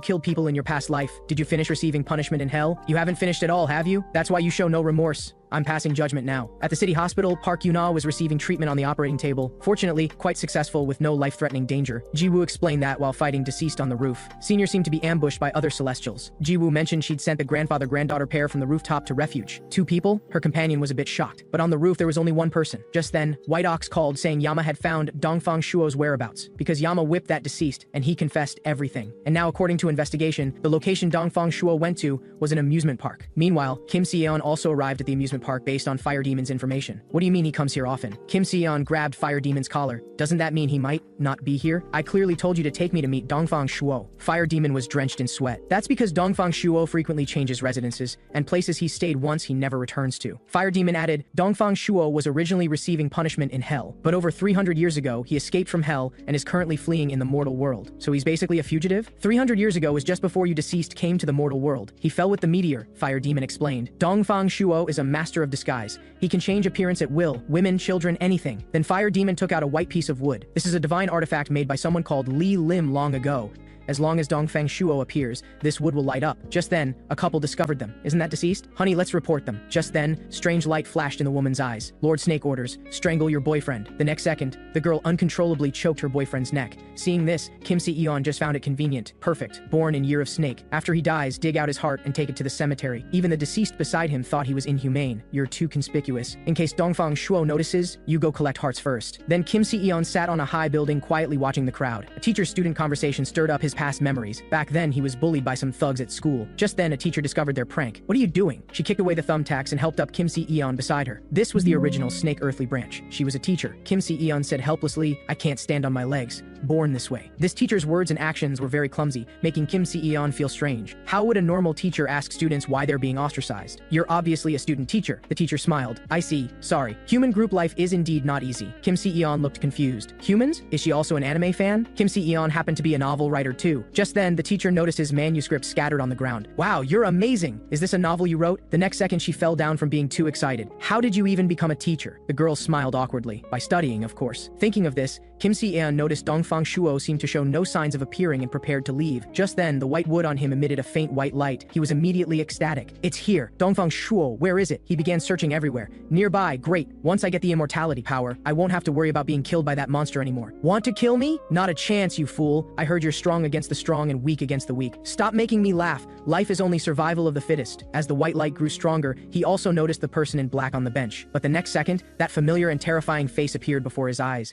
killed people in your past life. Did you finish receiving punishment in hell? You haven't finished at all, have you? That's why you show no remorse. I'm passing judgment now. At the city hospital, Park Yuna was receiving treatment on the operating table. Fortunately, quite successful with no life-threatening danger. Jiwoo explained that while fighting deceased on the roof. Senior seemed to be ambushed by other celestials. Jiwoo mentioned she'd sent the grandfather-granddaughter pair from the rooftop to refuge. 2 people? Her companion was a bit shocked. But on the roof, there was only 1 person. Just then, White Ox called saying Yama had found Dongfang Shuo's whereabouts. Because Yama whipped that deceased, and he confessed everything. And now, according to investigation, the location Dongfang Shuo went to was an amusement park. Meanwhile, Kim Se-yeon also arrived at the amusement park based on Fire Demon's information. What do you mean he comes here often? Kim Se-yeon grabbed Fire Demon's collar. Doesn't that mean he might not be here? I clearly told you to take me to meet Dongfang Shuo. Fire Demon was drenched in sweat. That's because Dongfang Shuo frequently changes residences, and places he stayed once he never returns to. Fire Demon added, Dongfang Shuo was originally receiving punishment in hell, but over 300 years ago, he escaped from hell and is currently fleeing in the mortal world. So he's basically a fugitive? 300 years ago was just before you deceased came to the mortal world. He fell with the meteor, Fire Demon explained. Dongfang Shuo is a master of disguise. He can change appearance at will, women, children, anything. Then Fire Demon took out a white piece of wood. This is a divine artifact made by someone called Li Lim long ago. As long as Dongfang Shuo appears, this wood will light up. Just then, a couple discovered them. Isn't that deceased? Honey, let's report them. Just then, strange light flashed in the woman's eyes. Lord Snake orders, strangle your boyfriend. The next second, the girl uncontrollably choked her boyfriend's neck. Seeing this, Kim Se-yeon just found it convenient. Perfect. Born in Year of Snake. After he dies, dig out his heart and take it to the cemetery. Even the deceased beside him thought he was inhumane. You're too conspicuous. In case Dongfang Shuo notices, you go collect hearts first. Then Kim Se-yeon sat on a high building quietly watching the crowd. A teacher-student conversation stirred up his past memories. Back then, he was bullied by some thugs at school. Just then, a teacher discovered their prank. "What are you doing?" She kicked away the thumbtacks and helped up Kim Se-eon beside her. This was the original Snake Earthly branch. She was a teacher. Kim Se-eon said helplessly, "I can't stand on my legs. Born this way." This teacher's words and actions were very clumsy, making Kim Se-eon feel strange. How would a normal teacher ask students why they're being ostracized? "You're obviously a student teacher." The teacher smiled. "I see. Sorry. Human group life is indeed not easy." Kim Se-eon looked confused. Humans? Is she also an anime fan? Kim Se-eon happened to be a novel writer too. Just then, the teacher noticed his manuscript scattered on the ground. "Wow, you're amazing! Is this a novel you wrote?" The next second, she fell down from being too excited. "How did you even become a teacher?" The girl smiled awkwardly. "By studying, of course." Thinking of this, Kim Se-eon noticed Dongfang Shuo seemed to show no signs of appearing and prepared to leave. Just then, the white wood on him emitted a faint white light. He was immediately ecstatic. "It's here! Dongfang Shuo, where is it?" He began searching everywhere. "Nearby, great. Once I get the immortality power, I won't have to worry about being killed by that monster anymore." "Want to kill me? Not a chance, you fool. I heard you're strong against the strong and weak against the weak. Stop making me laugh. Life is only survival of the fittest." As the white light grew stronger, he also noticed the person in black on the bench. But the next second, that familiar and terrifying face appeared before his eyes.